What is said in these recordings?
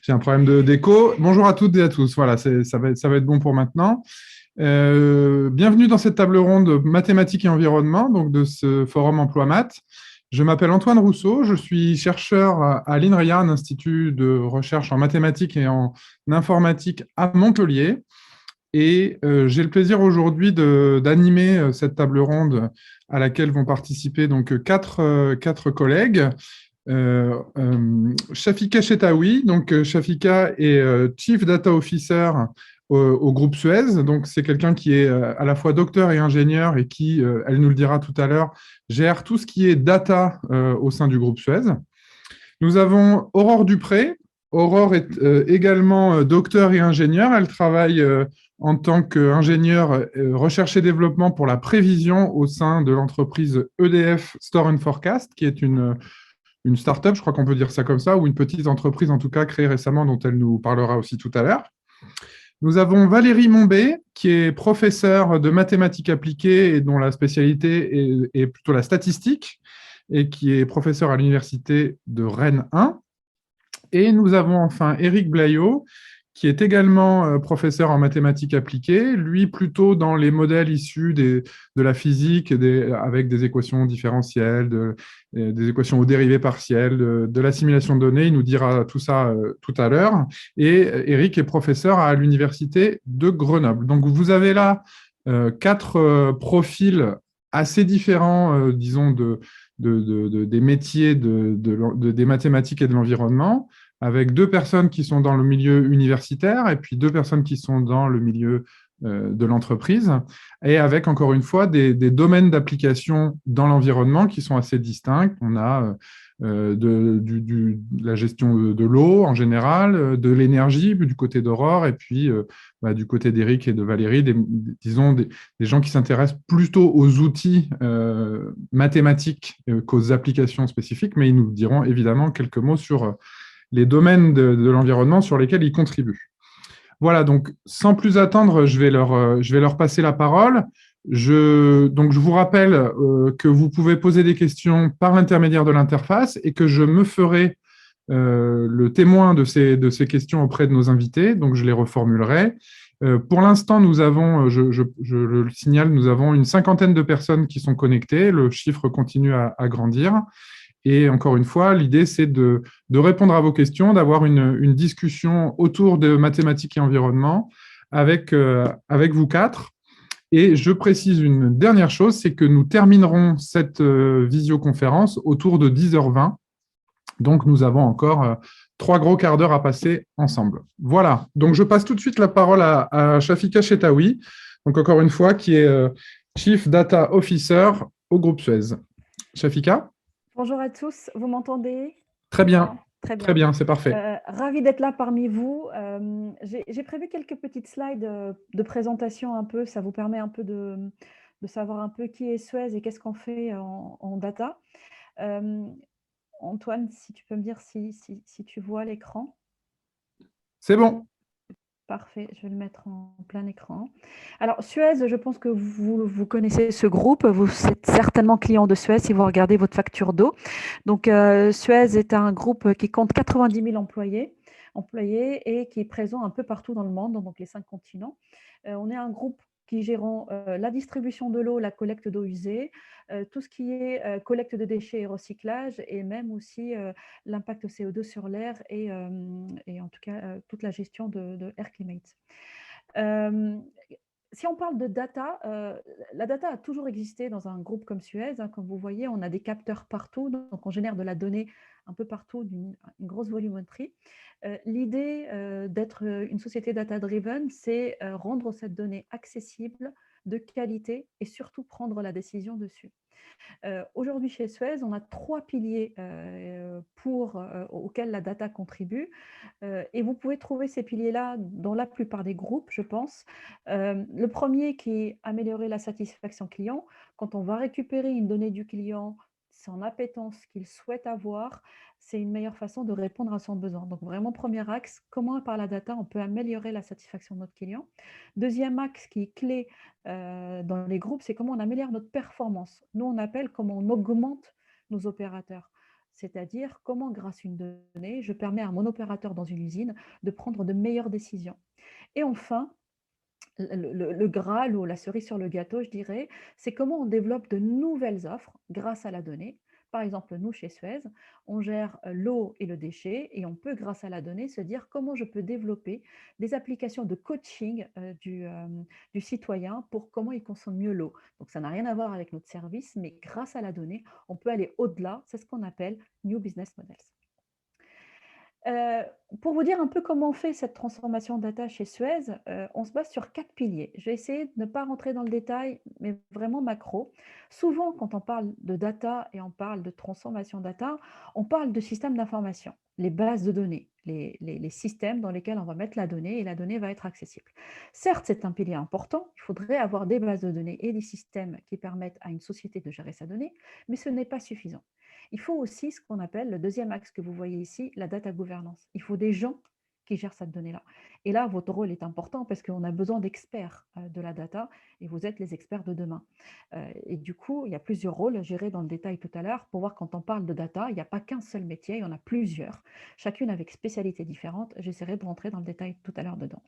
J'ai un problème d'écho. Bonjour à toutes et à tous. Voilà, ça va être bon pour maintenant. Bienvenue dans cette table ronde mathématiques et environnement, donc de ce forum Emploi Maths. Je m'appelle Antoine Rousseau, je suis chercheur à l'INRIA, un institut de recherche en mathématiques et en informatique à Montpellier. Et j'ai le plaisir aujourd'hui d'animer cette table ronde à laquelle vont participer donc quatre collègues. Shafika Chetaoui, donc Shafika est Chief Data Officer au groupe Suez. Donc c'est quelqu'un qui est à la fois docteur et ingénieur et qui, elle nous le dira tout à l'heure, gère tout ce qui est data au sein du groupe Suez. Nous avons Aurore Dupré. Aurore est également docteur et ingénieur. Elle travaille en tant qu'ingénieure recherche et développement pour la prévision au sein de l'entreprise EDF Store and Forecast, qui est une start-up, je crois qu'on peut dire ça comme ça, ou une petite entreprise en tout cas créée récemment dont elle nous parlera aussi tout à l'heure. Nous avons Valérie Mombé, qui est professeure de mathématiques appliquées et dont la spécialité est plutôt la statistique, et qui est professeure à l'université de Rennes 1. Et nous avons enfin Éric Blaillot, qui est également professeur en mathématiques appliquées, lui plutôt dans les modèles issus de la physique, avec des équations différentielles, des équations aux dérivées partielles, de la simulation de données. Il nous dira tout ça tout à l'heure. Et Éric est professeur à l'université de Grenoble. Donc vous avez là quatre profils assez différents, disons, des métiers des mathématiques et de l'environnement, avec deux personnes qui sont dans le milieu universitaire et puis deux personnes qui sont dans le milieu de l'entreprise, et avec, encore une fois, des domaines d'application dans l'environnement qui sont assez distincts. On a de la gestion de l'eau en général, de l'énergie du côté d'Aurore, et puis du côté d'Éric et de Valérie, disons des gens qui s'intéressent plutôt aux outils mathématiques qu'aux applications spécifiques, mais ils nous diront évidemment quelques mots sur les domaines de l'environnement sur lesquels ils contribuent. Voilà, donc sans plus attendre, je vais leur passer la parole. Donc je vous rappelle que vous pouvez poser des questions par l'intermédiaire de l'interface et que je me ferai le témoin de ces questions auprès de nos invités, donc je les reformulerai. Pour l'instant, nous avons, je le signale, nous avons une cinquantaine de personnes qui sont connectées. Le chiffre continue à grandir. Et encore une fois, l'idée, c'est de répondre à vos questions, d'avoir une discussion autour de mathématiques et environnement avec vous quatre. Et je précise une dernière chose, c'est que nous terminerons cette visioconférence autour de 10h20. Donc, nous avons encore 3 gros quarts d'heure à passer ensemble. Voilà. Donc, je passe tout de suite la parole à Shafika Chetaoui, donc encore une fois, qui est Chief Data Officer au groupe Suez. Shafika ? Bonjour à tous, vous m'entendez? Très bien, très très bien, c'est parfait. Ravie d'être là parmi vous. J'ai prévu quelques petites slides de présentation un peu, ça vous permet un peu de savoir un peu qui est Suez et qu'est-ce qu'on fait en data. Antoine, si tu peux me dire si tu vois l'écran. C'est bon. Parfait, je vais le mettre en plein écran. Alors, Suez, je pense que vous connaissez ce groupe. Vous êtes certainement client de Suez si vous regardez votre facture d'eau. Donc, Suez est un groupe qui compte 90 000 employés et qui est présent un peu partout dans le monde, donc les 5 continents. On est un groupe qui gérons la distribution de l'eau, la collecte d'eau usée, tout ce qui est collecte de déchets et recyclage, et même aussi l'impact CO2 sur l'air et en tout cas toute la gestion de Air Climate. Si on parle de data, la data a toujours existé dans un groupe comme Suez. Comme vous voyez, on a des capteurs partout, donc on génère de la donnée un peu partout, une grosse volumétrie. L'idée d'être une société data-driven, c'est rendre cette donnée accessible, de qualité et surtout prendre la décision dessus. Aujourd'hui, chez Suez, on a 3 piliers auxquels la data contribue. Et vous pouvez trouver ces piliers-là dans la plupart des groupes, je pense. Le premier qui est améliorer la satisfaction client. Quand on va récupérer une donnée du client, son appétence qu'il souhaite avoir, c'est une meilleure façon de répondre à son besoin. Donc vraiment, premier axe, comment par la data on peut améliorer la satisfaction de notre client. Deuxième axe qui est clé dans les groupes, c'est comment on améliore notre performance. Nous, on appelle comment on augmente nos opérateurs. c'est-à-dire comment, grâce à une donnée, je permets à mon opérateur dans une usine de prendre de meilleures décisions. Et enfin, le Graal ou la cerise sur le gâteau, je dirais, c'est comment on développe de nouvelles offres grâce à la donnée. Par exemple, nous, chez Suez, on gère l'eau et le déchet et on peut, grâce à la donnée, se dire comment je peux développer des applications de coaching du citoyen pour comment il consomme mieux l'eau. Donc, ça n'a rien à voir avec notre service, mais grâce à la donnée, on peut aller au-delà. C'est ce qu'on appelle New Business Models. Heu, pour vous dire un peu comment on fait cette transformation data chez Suez, on se base sur 4 piliers. Je vais essayer de ne pas rentrer dans le détail, mais vraiment macro. Souvent, quand on parle de data et on parle de transformation data, on parle de systèmes d'information, les bases de données, les systèmes dans lesquels on va mettre la donnée et la donnée va être accessible. Certes, c'est un pilier important, il faudrait avoir des bases de données et des systèmes qui permettent à une société de gérer sa donnée, mais ce n'est pas suffisant. Il faut aussi ce qu'on appelle le deuxième axe que vous voyez ici, la data gouvernance. Il faut des gens qui gèrent cette donnée-là. Et là, votre rôle est important parce qu'on a besoin d'experts de la data et vous êtes les experts de demain. Et du coup, il y a plusieurs rôles gérés dans le détail tout à l'heure pour voir quand on parle de data, il n'y a pas qu'un seul métier, il y en a plusieurs, chacune avec spécialités différentes. J'essaierai de rentrer dans le détail tout à l'heure dedans.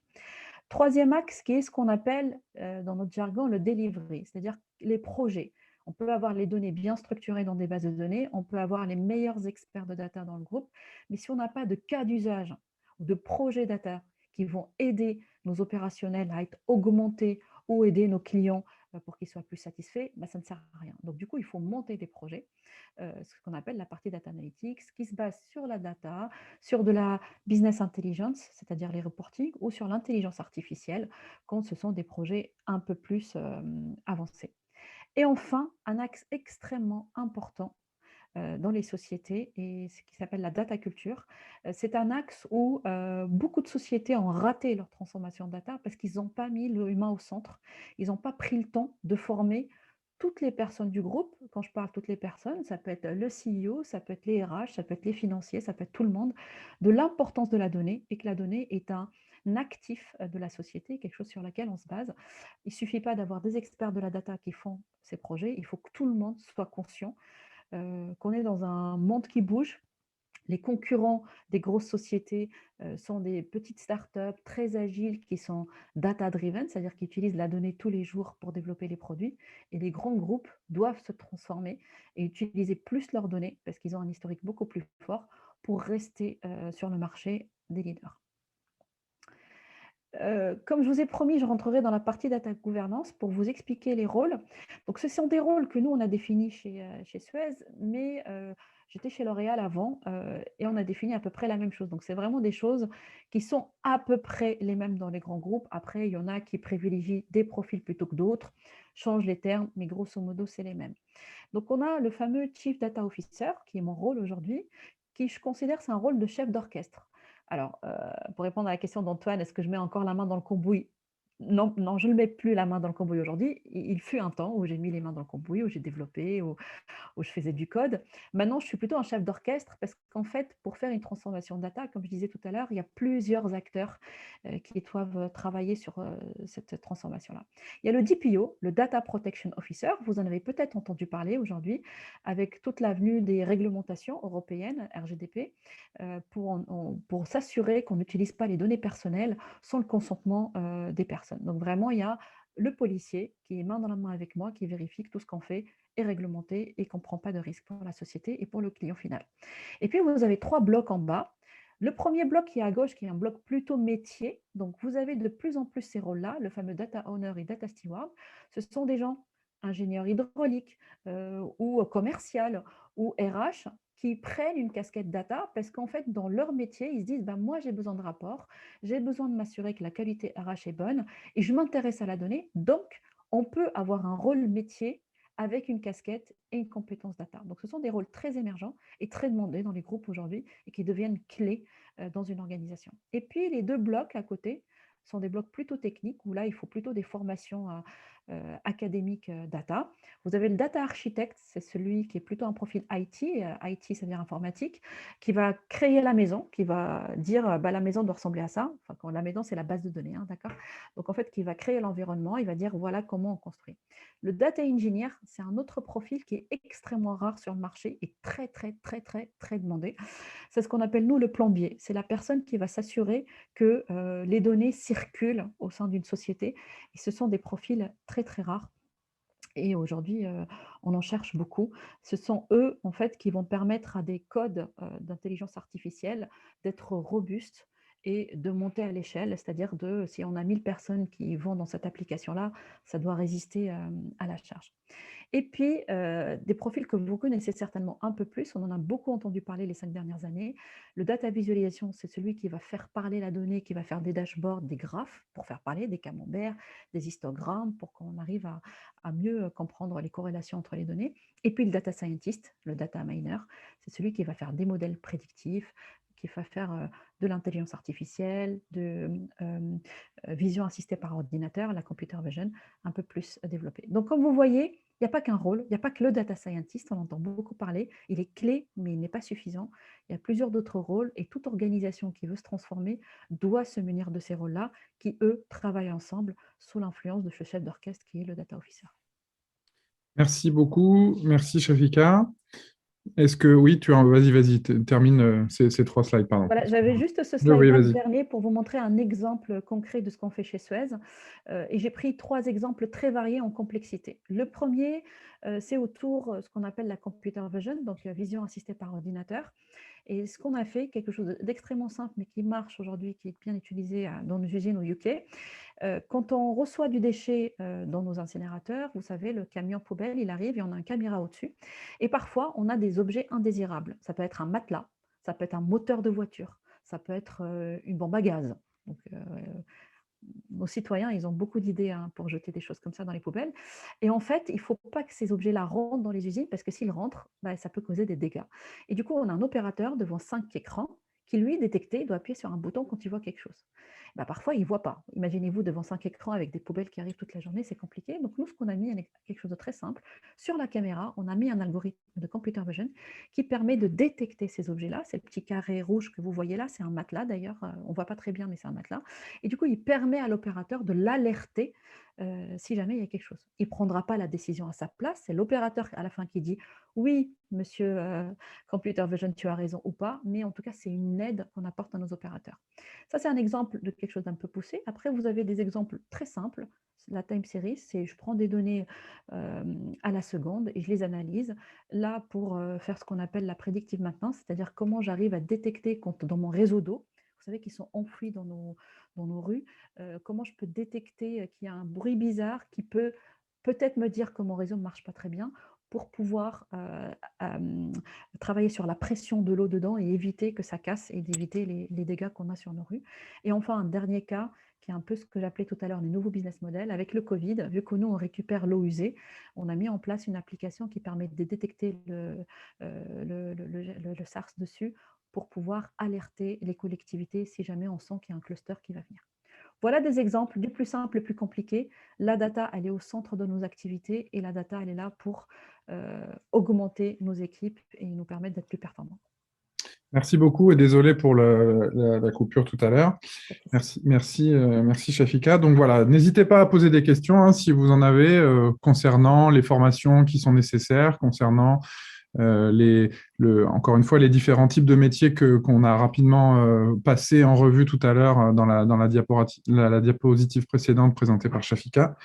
Troisième axe qui est ce qu'on appelle dans notre jargon le delivery, c'est-à-dire les projets. On peut avoir les données bien structurées dans des bases de données, on peut avoir les meilleurs experts de data dans le groupe, mais si on n'a pas de cas d'usage ou de projets data qui vont aider nos opérationnels à être augmentés ou aider nos clients pour qu'ils soient plus satisfaits, ça ne sert à rien. Donc du coup, il faut monter des projets, ce qu'on appelle la partie data analytics, qui se base sur la data, sur de la business intelligence, c'est-à-dire les reporting, ou sur l'intelligence artificielle, quand ce sont des projets un peu plus avancés. Et enfin, un axe extrêmement important dans les sociétés et ce qui s'appelle la data culture. C'est un axe où beaucoup de sociétés ont raté leur transformation data parce qu'ils n'ont pas mis l'humain au centre. Ils n'ont pas pris le temps de former toutes les personnes du groupe. Quand je parle toutes les personnes, ça peut être le CEO, ça peut être les RH, ça peut être les financiers, ça peut être tout le monde, de l'importance de la donnée et que la donnée est un actif de la société, quelque chose sur lequel on se base. Il ne suffit pas d'avoir des experts de la data qui font ces projets, il faut que tout le monde soit conscient qu'on est dans un monde qui bouge. Les concurrents des grosses sociétés sont des petites startups très agiles qui sont data-driven, c'est-à-dire qui utilisent la donnée tous les jours pour développer les produits. Et les grands groupes doivent se transformer et utiliser plus leurs données parce qu'ils ont un historique beaucoup plus fort pour rester sur le marché des leaders. Comme je vous ai promis, je rentrerai dans la partie data gouvernance pour vous expliquer les rôles. Donc, ce sont des rôles que nous, on a définis chez Suez, mais j'étais chez L'Oréal avant et on a défini à peu près la même chose. Donc, c'est vraiment des choses qui sont à peu près les mêmes dans les grands groupes. Après, il y en a qui privilégient des profils plutôt que d'autres, changent les termes, mais grosso modo, c'est les mêmes. Donc, on a le fameux Chief Data Officer, qui est mon rôle aujourd'hui, qui je considère c'est un rôle de chef d'orchestre. Alors, pour répondre à la question d'Antoine, est-ce que je mets encore la main dans le cambouis? Non, non, je ne mets plus la main dans le cambouis aujourd'hui. Il fut un temps où j'ai mis les mains dans le cambouis, où j'ai développé, où je faisais du code. Maintenant, je suis plutôt un chef d'orchestre parce qu'en fait, pour faire une transformation data, comme je disais tout à l'heure, il y a plusieurs acteurs qui doivent travailler sur cette transformation-là. Il y a le DPO, le Data Protection Officer. Vous en avez peut-être entendu parler aujourd'hui avec toute l'avenue des réglementations européennes, RGDP, pour s'assurer qu'on n'utilise pas les données personnelles sans le consentement des personnes. Donc vraiment, il y a le policier qui est main dans la main avec moi, qui vérifie que tout ce qu'on fait est réglementé et qu'on ne prend pas de risque pour la société et pour le client final. Et puis, vous avez 3 blocs en bas. Le premier bloc qui est à gauche, qui est un bloc plutôt métier. Donc, vous avez de plus en plus ces rôles-là, le fameux data owner et data steward. Ce sont des gens, ingénieurs hydrauliques ou commercial ou RH, qui prennent une casquette data parce qu'en fait, dans leur métier, ils se disent moi, j'ai besoin de rapports, j'ai besoin de m'assurer que la qualité RH est bonne et je m'intéresse à la donnée. Donc, on peut avoir un rôle métier avec une casquette et une compétence data. Donc, ce sont des rôles très émergents et très demandés dans les groupes aujourd'hui et qui deviennent clés dans une organisation. Et puis, les 2 blocs à côté, sont des blocs plutôt techniques où là, il faut plutôt des formations académiques data. Vous avez le data architect, c'est celui qui est plutôt un profil IT, IT, c'est-à-dire informatique, qui va créer la maison, qui va dire la maison doit ressembler à ça. Enfin, quand la maison, c'est la base de données, hein, d'accord? Donc, en fait, qui va créer l'environnement, il va dire voilà comment on construit. Le data engineer, c'est un autre profil qui est extrêmement rare sur le marché et très, très, très, très, très demandé. C'est ce qu'on appelle, nous, le plombier. C'est la personne qui va s'assurer que les données circulent au sein d'une société. Et ce sont des profils très, très rares. Et aujourd'hui, on en cherche beaucoup. Ce sont eux, en fait, qui vont permettre à des codes d'intelligence artificielle d'être robustes et de monter à l'échelle. C'est-à-dire, si on a 1000 personnes qui vont dans cette application-là, ça doit résister à la charge. Et puis, des profils que vous connaissez certainement un peu plus, on en a beaucoup entendu parler les 5 dernières années. Le data visualisation, c'est celui qui va faire parler la donnée, qui va faire des dashboards, des graphes pour faire parler, des camemberts, des histogrammes, pour qu'on arrive à mieux comprendre les corrélations entre les données. Et puis le data scientist, le data miner, c'est celui qui va faire des modèles prédictifs, qui va faire de l'intelligence artificielle, de vision assistée par ordinateur, la computer vision, un peu plus développée. Donc, comme vous voyez, il n'y a pas qu'un rôle, il n'y a pas que le data scientist, on entend beaucoup parler, il est clé, mais il n'est pas suffisant. Il y a plusieurs d'autres rôles et toute organisation qui veut se transformer doit se munir de ces rôles-là qui, eux, travaillent ensemble sous l'influence de ce chef d'orchestre qui est le data officer. Merci beaucoup. Merci, Shafika. Est-ce que oui, vas-y, termine ces 3 slides, pardon. Voilà, j'avais juste ce Oui, slide-là, le vas-y. dernier, pour vous montrer un exemple concret de ce qu'on fait chez Suez. Et j'ai pris 3 exemples très variés en complexité. Le premier, c'est autour ce qu'on appelle la computer vision, donc vision assistée par ordinateur. Et ce qu'on a fait, quelque chose d'extrêmement simple, mais qui marche aujourd'hui, qui est bien utilisé dans nos usines au UK. Quand on reçoit du déchet dans nos incinérateurs, vous savez, le camion poubelle, il arrive et on a une caméra au-dessus. Et parfois, on a des objets indésirables. Ça peut être un matelas, ça peut être un moteur de voiture, ça peut être une bombe à gaz. Donc, nos citoyens, ils ont beaucoup d'idées pour jeter des choses comme ça dans les poubelles. Et en fait, il ne faut pas que ces objets-là rentrent dans les usines parce que s'ils rentrent, ça peut causer des dégâts. Et du coup, on a un opérateur devant 5 écrans qui, lui, détecté, doit appuyer sur un bouton quand il voit quelque chose. Parfois, il ne voit pas. Imaginez-vous devant 5 écrans avec des poubelles qui arrivent toute la journée, c'est compliqué. Donc, nous, ce qu'on a mis, quelque chose de très simple. Sur la caméra, on a mis un algorithme de computer vision qui permet de détecter ces objets-là. C'est le petit carré rouge que vous voyez là, c'est un matelas d'ailleurs. On ne voit pas très bien, mais c'est un matelas. Et du coup, il permet à l'opérateur de l'alerter si jamais il y a quelque chose. Il ne prendra pas la décision à sa place. C'est l'opérateur à la fin qui dit « Oui, monsieur Computer Vision, tu as raison ou pas », mais en tout cas, c'est une aide qu'on apporte à nos opérateurs. Ça, c'est un exemple de quelque chose d'un peu poussé. Après, vous avez des exemples très simples. La time series, c'est je prends des données à la seconde et je les analyse. Là, pour faire ce qu'on appelle la predictive maintenance, c'est-à-dire comment j'arrive à détecter quand dans mon réseau d'eau, vous savez qu'ils sont enfouis dans nos rues, comment je peux détecter qu'il y a un bruit bizarre qui peut peut-être me dire que mon réseau ne marche pas très bien pour pouvoir travailler sur la pression de l'eau dedans et éviter que ça casse et d'éviter les dégâts qu'on a sur nos rues. Et enfin, un dernier cas qui est un peu ce que j'appelais tout à l'heure les nouveaux business models. Avec le Covid, vu que nous, on récupère l'eau usée, on a mis en place une application qui permet de détecter le SARS dessus pour pouvoir alerter les collectivités si jamais on sent qu'il y a un cluster qui va venir. Voilà des exemples du plus simple au plus compliqué. La data, elle est au centre de nos activités et la data, elle est là pour augmenter nos équipes et nous permettre d'être plus performants. Merci beaucoup et désolé pour la coupure tout à l'heure. Merci Shafika. Donc voilà, n'hésitez pas à poser des questions si vous en avez concernant les formations qui sont nécessaires, concernant encore une fois, les différents types de métiers qu'on a rapidement passé en revue tout à l'heure dans la diapositive précédente présentée par Shafika.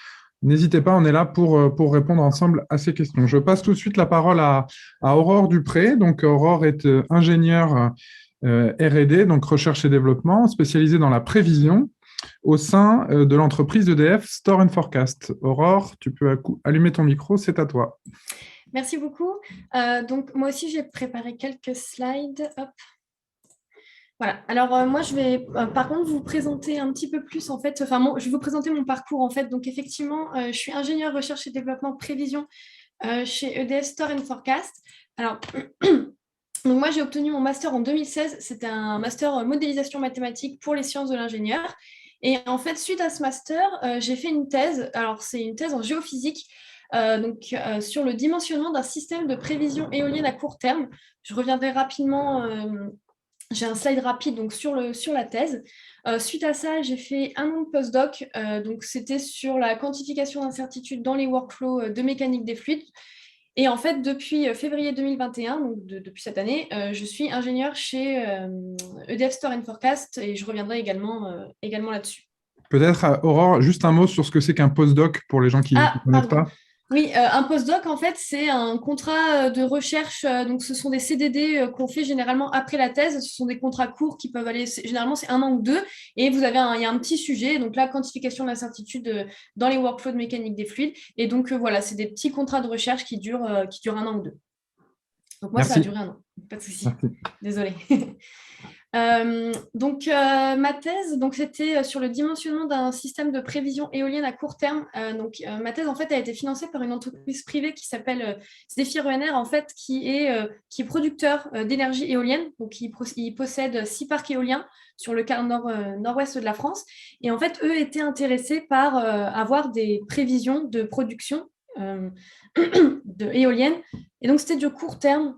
N'hésitez pas, on est là pour répondre ensemble à ces questions. Je passe tout de suite la parole à Aurore Dupré. Donc, Aurore est ingénieure R&D, donc recherche et développement, spécialisée dans la prévision au sein de l'entreprise EDF Store and Forecast. Aurore, tu peux allumer ton micro, c'est à toi. Merci beaucoup. Donc, moi aussi, j'ai préparé quelques slides. Hop. Voilà. Alors, moi, je vais, par contre, vous présenter un petit peu plus, en fait, je vais vous présenter mon parcours, en fait. Donc, effectivement, je suis ingénieure recherche et développement prévision chez EDF Store and Forecast. Alors, donc moi, j'ai obtenu mon master en 2016. C'était un master modélisation mathématique pour les sciences de l'ingénieur. Et en fait, suite à ce master, j'ai fait une thèse. Alors, c'est une thèse en géophysique, sur le dimensionnement d'un système de prévision éolienne à court terme. Je reviendrai rapidement. J'ai un slide rapide donc, sur la thèse. Suite à ça, j'ai fait un an de postdoc. Donc, c'était sur la quantification d'incertitudes dans les workflows de mécanique des fluides. Et en fait, depuis février 2021, donc depuis cette année, je suis ingénieure chez EDF Store and Forecast et je reviendrai également là-dessus. Peut-être, Aurore, juste un mot sur ce que c'est qu'un postdoc pour les gens qui ne connaissent Pardon. pas. Oui, un postdoc, en fait, c'est un contrat de recherche. Donc, ce sont des CDD qu'on fait généralement après la thèse. Ce sont des contrats courts qui peuvent aller, généralement, c'est 1 an ou 2. Et il y a un petit sujet, donc la quantification de l'incertitude dans les workflows de mécanique des fluides. Et donc, voilà, c'est des petits contrats de recherche qui durent 1 an ou 2. Donc, moi, ça a Merci. duré 1 an. Pas de souci. Merci. Désolée. Ma thèse, c'était sur le dimensionnement d'un système de prévision éolienne à court terme. Ma thèse, en fait, a été financée par une entreprise privée qui s'appelle Zephyr ENR, en fait, qui est producteur d'énergie éolienne. Donc, il possède 6 parcs éoliens sur le quart nord-ouest de la France. Et en fait, eux étaient intéressés par avoir des prévisions de production éolienne. Et donc, c'était du court terme.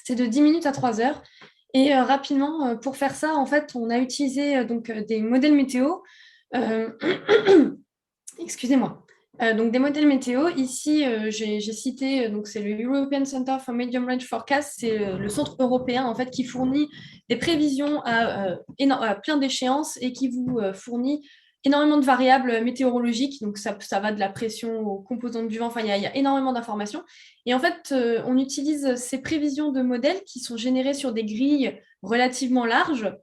C'était de 10 minutes à 3 heures. Et rapidement, pour faire ça, en fait, on a utilisé des modèles météo. Excusez-moi. Donc, des modèles météo. Ici, j'ai cité, c'est le European Center for Medium Range Forecast. C'est le centre européen, en fait, qui fournit des prévisions à plein d'échéances et qui vous fournit énormément de variables météorologiques. Donc, ça va de la pression aux composantes du vent. Enfin, il y a énormément d'informations. Et en fait, on utilise ces prévisions de modèles qui sont générées sur des grilles relativement larges.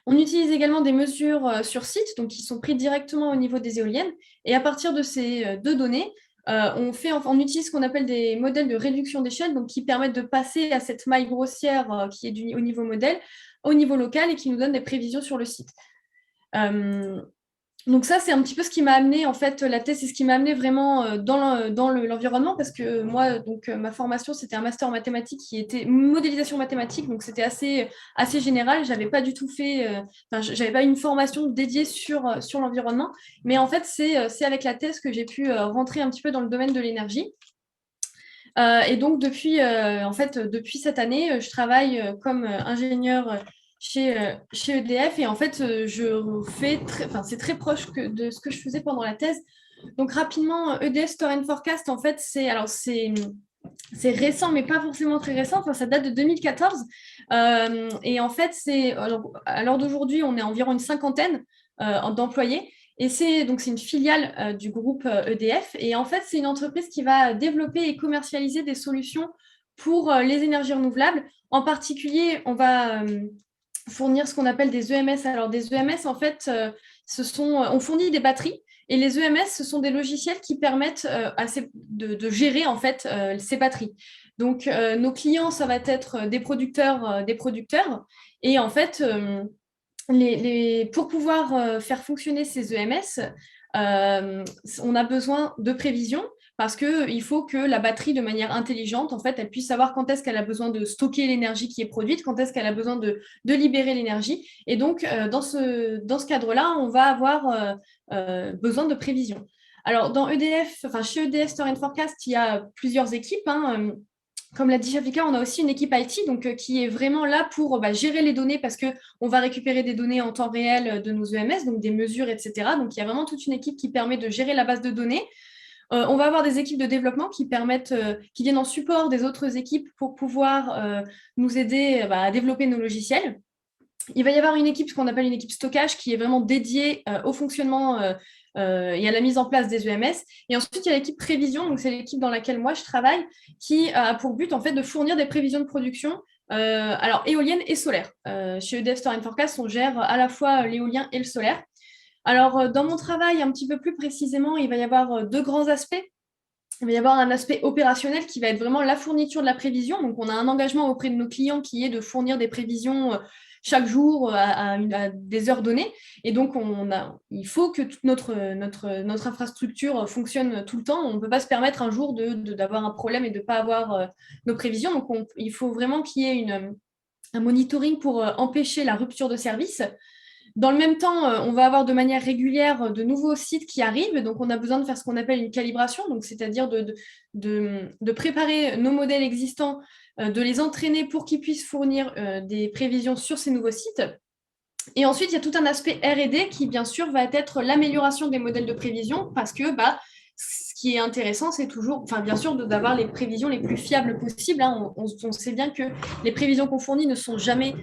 On utilise également des mesures sur site, donc qui sont prises directement au niveau des éoliennes. Et à partir de ces deux données, on utilise ce qu'on appelle des modèles de réduction d'échelle, donc qui permettent de passer à cette maille grossière qui est au niveau modèle, au niveau local et qui nous donne des prévisions sur le site. Donc ça, c'est un petit peu ce qui m'a amené, en fait, la thèse, c'est ce qui m'a amené vraiment dans l'environnement, parce que moi, ma formation, c'était un master en mathématiques qui était modélisation mathématique, donc c'était assez général. J'avais pas du tout j'avais pas une formation dédiée sur l'environnement, mais en fait, c'est avec la thèse que j'ai pu rentrer un petit peu dans le domaine de l'énergie. Et donc, depuis cette année, je travaille comme ingénieure chez EDF et en fait, c'est très proche de ce que je faisais pendant la thèse. Donc, rapidement, EDF Store and Forecast, en fait, c'est récent, mais pas forcément très récent. Enfin, ça date de 2014. Et en fait, à l'heure d'aujourd'hui, on est environ une cinquantaine d'employés. Et c'est une filiale du groupe EDF. Et en fait, c'est une entreprise qui va développer et commercialiser des solutions pour les énergies renouvelables. En particulier, on va fournir ce qu'on appelle des EMS. Alors, des EMS, en fait, on fournit des batteries. Et les EMS, ce sont des logiciels qui permettent de gérer, en fait, ces batteries. Donc, nos clients, ça va être des producteurs. Et en fait, pour pouvoir faire fonctionner ces EMS, on a besoin de prévision parce qu'il faut que la batterie, de manière intelligente, en fait, elle puisse savoir quand est-ce qu'elle a besoin de stocker l'énergie qui est produite, quand est-ce qu'elle a besoin de libérer l'énergie. Et donc, dans ce cadre-là, on va avoir besoin de prévision. Alors, chez EDF Store and Forecast, il y a plusieurs équipes. Comme l'a dit Shafika, on a aussi une équipe IT qui est vraiment là pour gérer les données parce qu'on va récupérer des données en temps réel de nos EMS, donc des mesures, etc. Donc, il y a vraiment toute une équipe qui permet de gérer la base de données. On va avoir des équipes de développement qui viennent en support des autres équipes pour pouvoir nous aider à développer nos logiciels. Il va y avoir une équipe, ce qu'on appelle une équipe stockage, qui est vraiment dédiée au fonctionnement et à la mise en place des EMS. Et ensuite, il y a l'équipe prévision, donc c'est l'équipe dans laquelle moi je travaille, qui a pour but en fait de fournir des prévisions de production, alors éoliennes et solaires. Chez EDF Store and Forecast, on gère à la fois l'éolien et le solaire. Alors, dans mon travail, un petit peu plus précisément, il va y avoir deux grands aspects. Il va y avoir un aspect opérationnel qui va être vraiment la fourniture de la prévision. Donc, on a un engagement auprès de nos clients qui est de fournir des prévisions chaque jour à des heures données. Et donc, il faut que toute notre infrastructure fonctionne tout le temps. On ne peut pas se permettre un jour d'avoir un problème et de ne pas avoir nos prévisions. Donc, il faut vraiment qu'il y ait un monitoring pour empêcher la rupture de service. Dans le même temps, on va avoir de manière régulière de nouveaux sites qui arrivent. Donc, on a besoin de faire ce qu'on appelle une calibration, donc c'est-à-dire de préparer nos modèles existants, de les entraîner pour qu'ils puissent fournir des prévisions sur ces nouveaux sites. Et ensuite, il y a tout un aspect R&D qui, bien sûr, va être l'amélioration des modèles de prévision parce que ce qui est intéressant, c'est toujours, enfin, bien sûr, d'avoir les prévisions les plus fiables possibles. Hein. On sait bien que les prévisions qu'on fournit ne sont jamais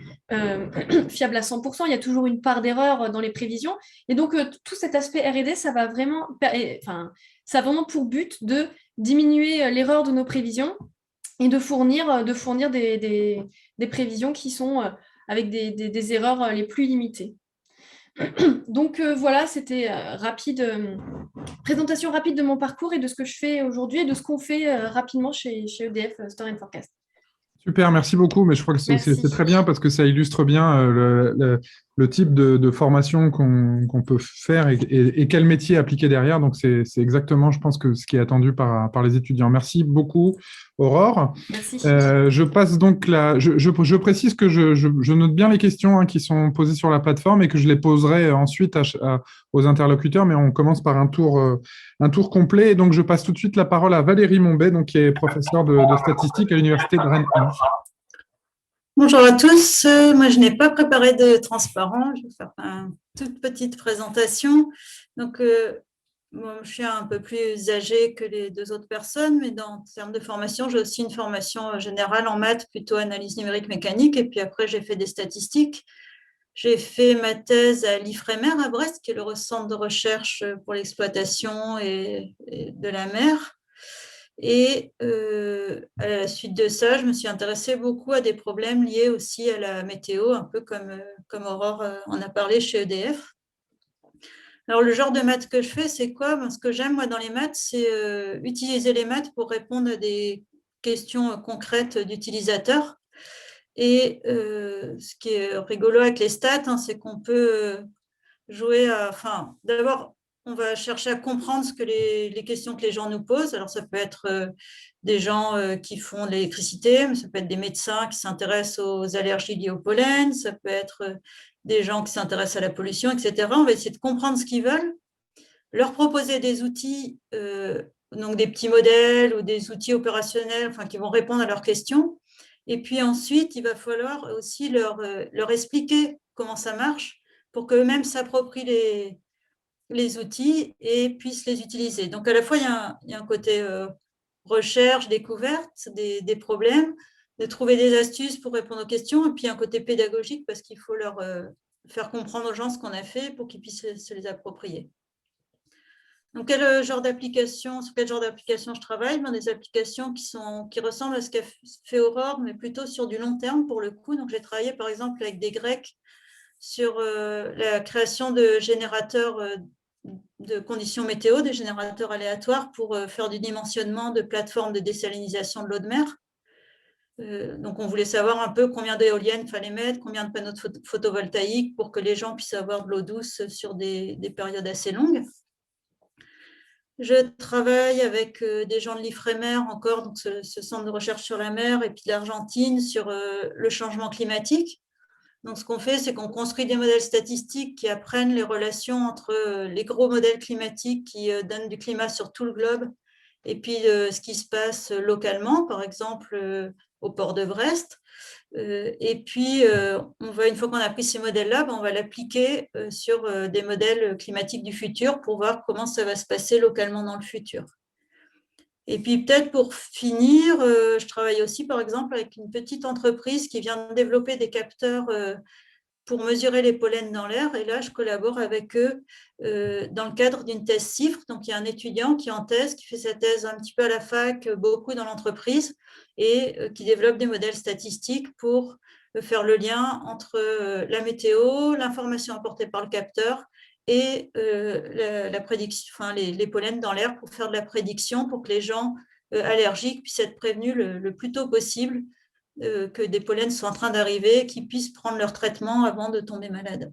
fiables à 100%. Il y a toujours une part d'erreur dans les prévisions. Et donc, tout cet aspect R&D, ça va vraiment, ça a vraiment pour but de diminuer l'erreur de nos prévisions et de fournir des prévisions qui sont avec des erreurs les plus limitées. Donc voilà, c'était présentation rapide de mon parcours et de ce que je fais aujourd'hui et de ce qu'on fait rapidement chez EDF Store and Forecast. Super, merci beaucoup. Mais je crois que c'est très bien parce que ça illustre bien le type de formation qu'on peut faire et quel métier appliquer derrière. Donc, c'est exactement, je pense, ce qui est attendu par les étudiants. Merci beaucoup, Aurore. Merci. Je passe donc là. Je précise que je note bien les questions qui sont posées sur la plateforme et que je les poserai ensuite aux interlocuteurs, mais on commence par un tour complet. Et donc, je passe tout de suite la parole à Valérie Mombet, donc, qui est professeure de statistique à l'Université de Rennes 1. Bonjour à tous. Moi, je n'ai pas préparé de transparent. Je vais faire une toute petite présentation. Donc, bon, je suis un peu plus âgée que les deux autres personnes, mais en termes de formation, j'ai aussi une formation générale en maths, plutôt analyse numérique mécanique. Et puis après, j'ai fait des statistiques. J'ai fait ma thèse à l'IFREMER à Brest, qui est le centre de recherche pour l'exploitation et de la mer. Et à la suite de ça, je me suis intéressée beaucoup à des problèmes liés aussi à la météo, un peu comme Aurore en a parlé chez EDF. Alors, le genre de maths que je fais, c'est quoi? Ce que j'aime, moi, dans les maths, c'est utiliser les maths pour répondre à des questions concrètes d'utilisateurs. Et ce qui est rigolo avec les stats, c'est qu'on peut jouer à… Enfin, d'abord, on va chercher à comprendre les questions que les gens nous posent. Alors, ça peut être des gens qui font de l'électricité, mais ça peut être des médecins qui s'intéressent aux allergies liées au pollen, ça peut être des gens qui s'intéressent à la pollution, etc. On va essayer de comprendre ce qu'ils veulent, leur proposer des outils, donc des petits modèles ou des outils opérationnels qui vont répondre à leurs questions. Et puis ensuite, il va falloir aussi leur expliquer comment ça marche pour qu'eux-mêmes s'approprient les outils et puissent les utiliser. Donc, à la fois, il y a un côté recherche, découverte des problèmes, de trouver des astuces pour répondre aux questions, et puis un côté pédagogique parce qu'il faut leur faire comprendre aux gens ce qu'on a fait pour qu'ils puissent se les approprier. Donc, sur quel genre d'application je travaille? Des applications qui ressemblent à ce qu'a fait Aurore, mais plutôt sur du long terme pour le coup. Donc, j'ai travaillé par exemple avec des Grecs sur la création de générateurs de conditions météo, des générateurs aléatoires pour faire du dimensionnement de plateformes de désalinisation de l'eau de mer. Donc, on voulait savoir un peu combien d'éoliennes il fallait mettre, combien de panneaux photovoltaïques pour que les gens puissent avoir de l'eau douce sur des périodes assez longues. Je travaille avec des gens de l'IFREMER encore, donc ce centre de recherche sur la mer, et puis de l'Argentine sur le changement climatique. Donc, ce qu'on fait, c'est qu'on construit des modèles statistiques qui apprennent les relations entre les gros modèles climatiques qui donnent du climat sur tout le globe et puis ce qui se passe localement, par exemple au port de Brest. Et puis, une fois qu'on a pris ces modèles-là, on va l'appliquer sur des modèles climatiques du futur pour voir comment ça va se passer localement dans le futur. Et puis peut-être pour finir, je travaille aussi par exemple avec une petite entreprise qui vient de développer des capteurs pour mesurer les pollens dans l'air. Et là, je collabore avec eux dans le cadre d'une thèse CIFRE. Donc, il y a un étudiant qui est en thèse, qui fait sa thèse un petit peu à la fac, beaucoup dans l'entreprise, et qui développe des modèles statistiques pour faire le lien entre la météo, l'information apportée par le capteur et la prédiction, les pollens dans l'air pour faire de la prédiction pour que les gens allergiques puissent être prévenus le plus tôt possible que des pollens soient en train d'arriver, qu'ils puissent prendre leur traitement avant de tomber malade.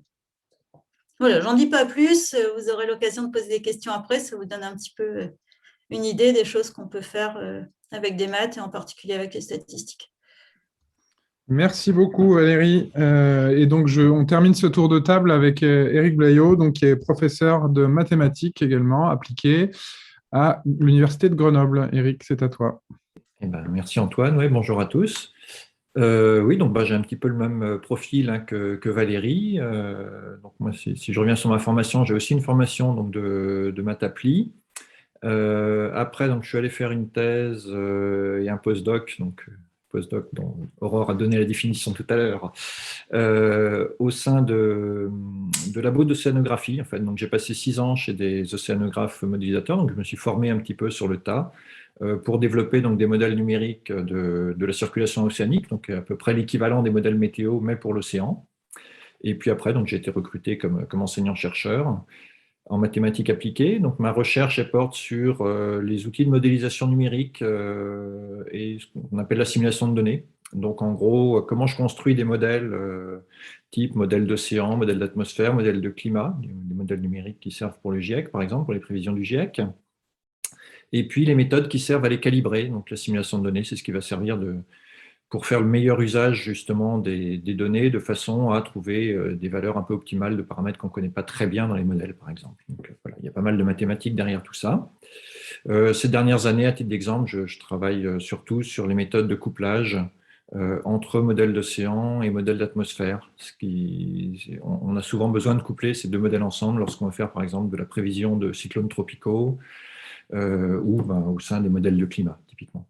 Voilà, j'en dis pas plus, vous aurez l'occasion de poser des questions après, ça vous donne un petit peu une idée des choses qu'on peut faire avec des maths et en particulier avec les statistiques. Merci beaucoup Valérie. Et donc on termine ce tour de table avec Éric Blaillot, donc, qui est professeur de mathématiques également appliquées à l'Université de Grenoble. Éric, c'est à toi. Eh ben, merci Antoine, ouais, bonjour à tous. Oui, donc j'ai un petit peu le même profil hein, que Valérie. Donc moi, si je reviens sur ma formation, j'ai aussi une formation donc, de maths appli. Après, donc, je suis allé faire une thèse et un postdoc, postdoc dont Aurore a donné la définition tout à l'heure, au sein de labos d'océanographie. En fait. Donc j'ai passé 6 ans chez des océanographes modélisateurs, donc je me suis formé un petit peu sur le tas pour développer donc, des modèles numériques de la circulation océanique, donc à peu près l'équivalent des modèles météo, mais pour l'océan. Et puis après, donc, j'ai été recruté comme enseignant-chercheur en mathématiques appliquées. Donc ma recherche elle porte sur les outils de modélisation numérique et ce qu'on appelle la simulation de données. Donc en gros, comment je construis des modèles type modèle d'océan, modèle d'atmosphère, modèle de climat, des modèles numériques qui servent pour le GIEC, par exemple, pour les prévisions du GIEC. Et puis les méthodes qui servent à les calibrer. Donc la simulation de données, c'est ce qui va servir pour faire le meilleur usage justement des données de façon à trouver des valeurs un peu optimales de paramètres qu'on ne connaît pas très bien dans les modèles, par exemple. Donc, voilà, il y a pas mal de mathématiques derrière tout ça. Ces dernières années, à titre d'exemple, je travaille surtout sur les méthodes de couplage entre modèles d'océan et modèles d'atmosphère. On a souvent besoin de coupler ces deux modèles ensemble lorsqu'on veut faire, par exemple, de la prévision de cyclones tropicaux ou au sein des modèles de climat, typiquement.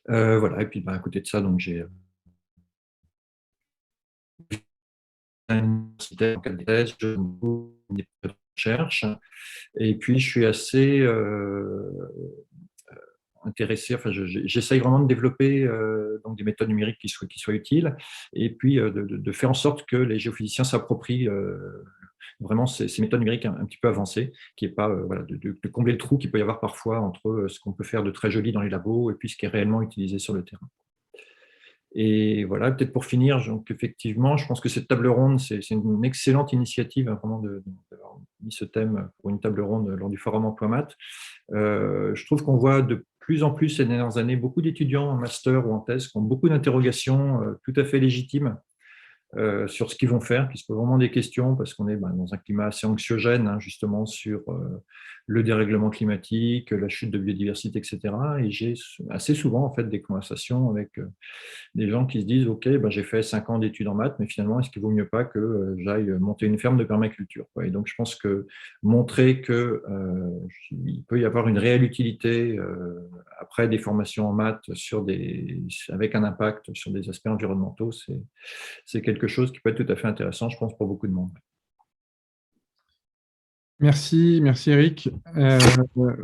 Voilà, et puis à côté de ça, donc j'ai un cadre de thèse, des recherches, et puis je suis assez intéressé, enfin j'essaye vraiment de développer donc des méthodes numériques qui soient utiles, et puis de faire en sorte que les géophysiciens s'approprient vraiment ces méthodes numériques un petit peu avancées, qui n'est pas voilà, de combler le trou qu'il peut y avoir parfois entre ce qu'on peut faire de très joli dans les labos et puis ce qui est réellement utilisé sur le terrain. Et voilà, peut-être pour finir, donc effectivement, je pense que cette table ronde, c'est une excellente initiative hein, vraiment d'avoir mis ce thème pour une table ronde lors du Forum Emploi Maths. Je trouve qu'on voit de plus en plus ces dernières années beaucoup d'étudiants en master ou en thèse qui ont beaucoup d'interrogations tout à fait légitimes sur ce qu'ils vont faire, qui se posent vraiment des questions parce qu'on est dans un climat assez anxiogène, hein, justement, sur le dérèglement climatique, la chute de biodiversité, etc. Et j'ai assez souvent en fait, des conversations avec des gens qui se disent « Ok, j'ai fait 5 ans d'études en maths, mais finalement, est-ce qu'il ne vaut mieux pas que j'aille monter une ferme de permaculture ?» Et donc, je pense que montrer qu'il peut y avoir une réelle utilité après des formations en maths avec un impact sur des aspects environnementaux, c'est quelque chose qui peut être tout à fait intéressant, je pense, pour beaucoup de monde. Merci Eric.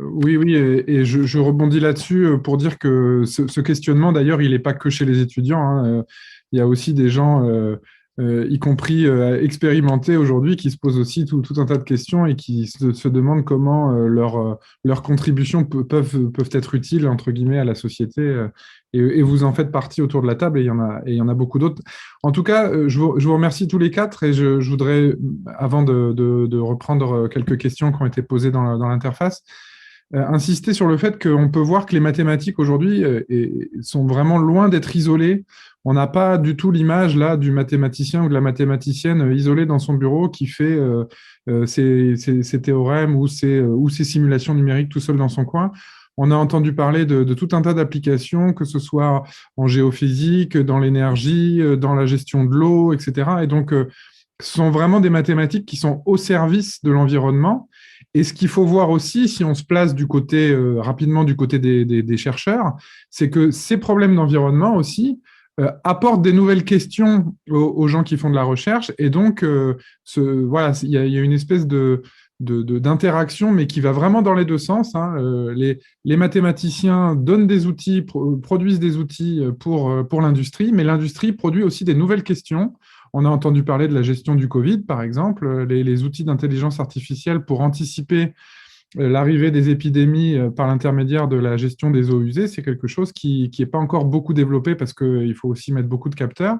Oui, et je rebondis là-dessus pour dire que ce questionnement, d'ailleurs, il n'est pas que chez les étudiants. Hein. Il y a aussi des gens, y compris expérimentés aujourd'hui, qui se posent aussi tout un tas de questions et qui se demandent comment leurs contributions peuvent être utiles, entre guillemets, à la société. Et vous en faites partie autour de la table, et il y en a beaucoup d'autres. En tout cas, je vous remercie tous les quatre, et je voudrais, avant de reprendre quelques questions qui ont été posées dans l'interface, insister sur le fait qu'on peut voir que les mathématiques aujourd'hui sont vraiment loin d'être isolées. On n'a pas du tout l'image là du mathématicien ou de la mathématicienne isolé dans son bureau qui fait ses théorèmes ou ses simulations numériques tout seul dans son coin. On a entendu parler de tout un tas d'applications, que ce soit en géophysique, dans l'énergie, dans la gestion de l'eau, etc. Et donc, ce sont vraiment des mathématiques qui sont au service de l'environnement. Et ce qu'il faut voir aussi, si on se place rapidement du côté des chercheurs, c'est que ces problèmes d'environnement aussi apportent des nouvelles questions aux gens qui font de la recherche. Et donc, voilà, il y a une espèce d'interaction, mais qui va vraiment dans les deux sens. Hein. Les mathématiciens donnent des outils, produisent des outils pour l'industrie, mais l'industrie produit aussi des nouvelles questions. On a entendu parler de la gestion du Covid, par exemple, les outils d'intelligence artificielle pour anticiper l'arrivée des épidémies par l'intermédiaire de la gestion des eaux usées, c'est quelque chose qui n'est pas encore beaucoup développé parce qu'il faut aussi mettre beaucoup de capteurs,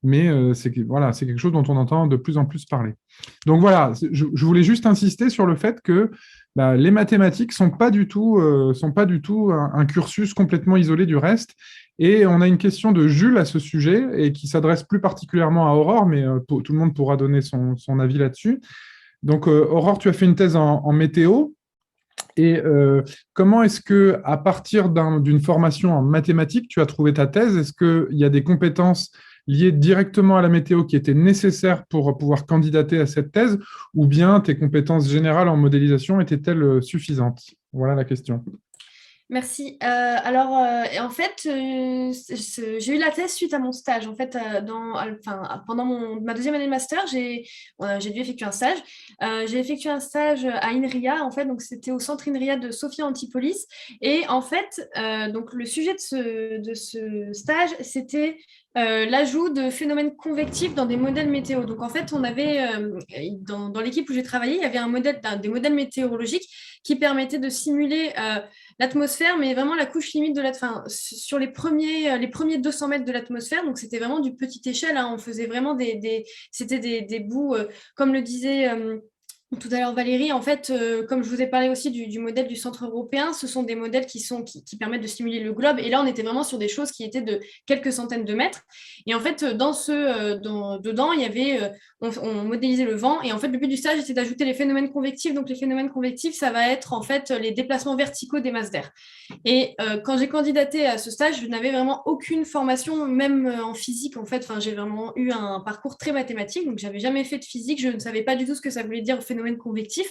mais c'est quelque chose dont on entend de plus en plus parler. Donc voilà, je voulais juste insister sur le fait que les mathématiques ne sont pas du tout un cursus complètement isolé du reste, Et on a une question de Jules à ce sujet et qui s'adresse plus particulièrement à Aurore, mais tout le monde pourra donner son avis là-dessus. Donc, Aurore, tu as fait une thèse en météo. Et comment est-ce que, à partir d'une formation en mathématiques, tu as trouvé ta thèse? Est-ce qu'il y a des compétences liées directement à la météo qui étaient nécessaires pour pouvoir candidater à cette thèse, ou bien tes compétences générales en modélisation étaient-elles suffisantes? Voilà la question. Merci. Alors, en fait, j'ai eu la thèse suite à mon stage. En fait, pendant ma deuxième année de master, j'ai dû effectuer un stage. J'ai effectué un stage à INRIA, en fait, donc c'était au centre INRIA de Sophia Antipolis. Et en fait, donc le sujet de ce stage, c'était l'ajout de phénomènes convectifs dans des modèles météo. Donc, en fait, on avait, dans l'équipe où j'ai travaillé, il y avait des modèles météorologiques qui permettaient de simuler l'atmosphère, mais vraiment la couche limite de sur les premiers 200 mètres de l'atmosphère. Donc, c'était vraiment du petite échelle, hein. On faisait vraiment c'était des bouts, comme le disait tout à l'heure Valérie. En fait, comme je vous ai parlé aussi du modèle du centre européen, ce sont des modèles qui permettent de simuler le globe. Et là, on était vraiment sur des choses qui étaient de quelques centaines de mètres. Et en fait, dedans, il y avait, on modélisait le vent. Et en fait, le but du stage, c'était d'ajouter les phénomènes convectifs. Donc, les phénomènes convectifs, ça va être en fait les déplacements verticaux des masses d'air. Et quand j'ai candidaté à ce stage, je n'avais vraiment aucune formation, même en physique. En fait, j'ai vraiment eu un parcours très mathématique. Donc, j'avais jamais fait de physique. Je ne savais pas du tout ce que ça voulait dire phénomène convectif.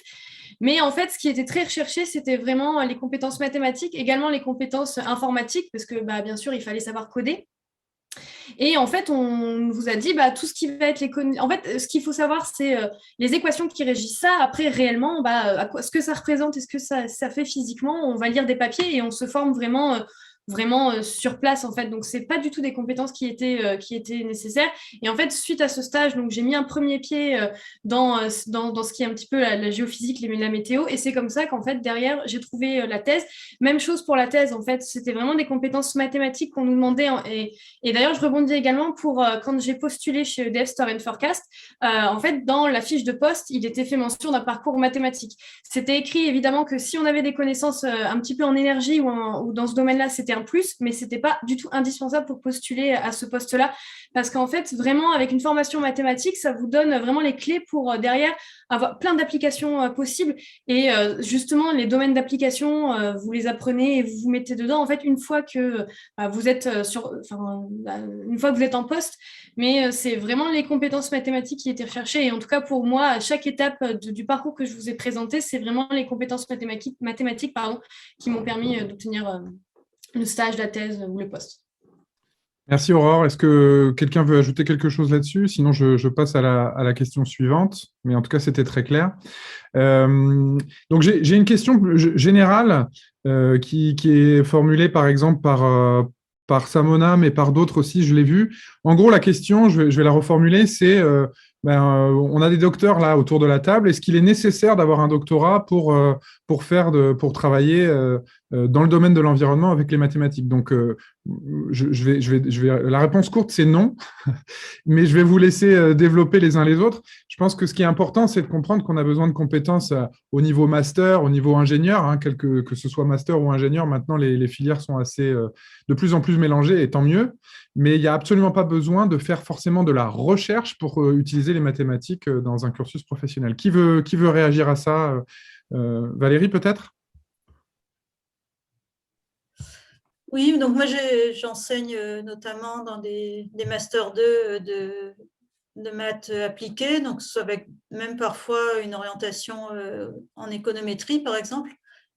Mais en fait, ce qui était très recherché, c'était vraiment les compétences mathématiques, également les compétences informatiques, parce que bien sûr, il fallait savoir coder. Et en fait, on vous a dit tout ce qui va être en fait, ce qu'il faut savoir, c'est les équations qui régissent ça. Après, réellement, ce que ça représente et ce que ça fait physiquement, on va lire des papiers et on se forme vraiment sur place, en fait. Donc, c'est pas du tout des compétences qui étaient nécessaires. Et en fait, suite à ce stage, donc j'ai mis un premier pied dans ce qui est un petit peu la géophysique, la météo. Et c'est comme ça qu'en fait, derrière, j'ai trouvé la thèse. Même chose pour la thèse, en fait. C'était vraiment des compétences mathématiques qu'on nous demandait. Et d'ailleurs, je rebondis également pour quand j'ai postulé chez EDF Store and Forecast, en fait, dans la fiche de poste, il était fait mention d'un parcours mathématique. C'était écrit, évidemment, que si on avait des connaissances un petit peu en énergie ou dans ce domaine-là, c'était un plus, mais c'était pas du tout indispensable pour postuler à ce poste-là, parce qu'en fait, vraiment, avec une formation mathématique, ça vous donne vraiment les clés pour derrière avoir plein d'applications possibles. Et justement, les domaines d'application, vous les apprenez et vous vous mettez dedans, en fait, une fois que vous êtes une fois que vous êtes en poste. Mais c'est vraiment les compétences mathématiques qui étaient recherchées. Et en tout cas, pour moi, à chaque étape du parcours que je vous ai présenté, c'est vraiment les compétences mathématiques qui m'ont permis d'obtenir le stage, la thèse ou le poste. Merci Aurore. Est-ce que quelqu'un veut ajouter quelque chose là-dessus? Sinon, je passe à la question suivante. Mais en tout cas, c'était très clair. Donc, j'ai une question générale qui est formulée, par exemple, par Samona, mais par d'autres aussi, je l'ai vu. En gros, la question, je vais la reformuler, c'est on a des docteurs là autour de la table. Est-ce qu'il est nécessaire d'avoir un doctorat pour travailler dans le domaine de l'environnement avec les mathématiques? Donc, la réponse courte, c'est non, mais je vais vous laisser développer les uns les autres. Je pense que ce qui est important, c'est de comprendre qu'on a besoin de compétences au niveau master, au niveau ingénieur, hein, que ce soit master ou ingénieur. Maintenant, les filières sont de plus en plus mélangées, et tant mieux. Mais il n'y a absolument pas besoin de faire forcément de la recherche pour utiliser les mathématiques dans un cursus professionnel. Qui veut réagir à ça? Valérie, peut-être? Oui, donc moi j'enseigne notamment dans des Master 2 de maths appliquées, donc avec même parfois une orientation en économétrie, par exemple.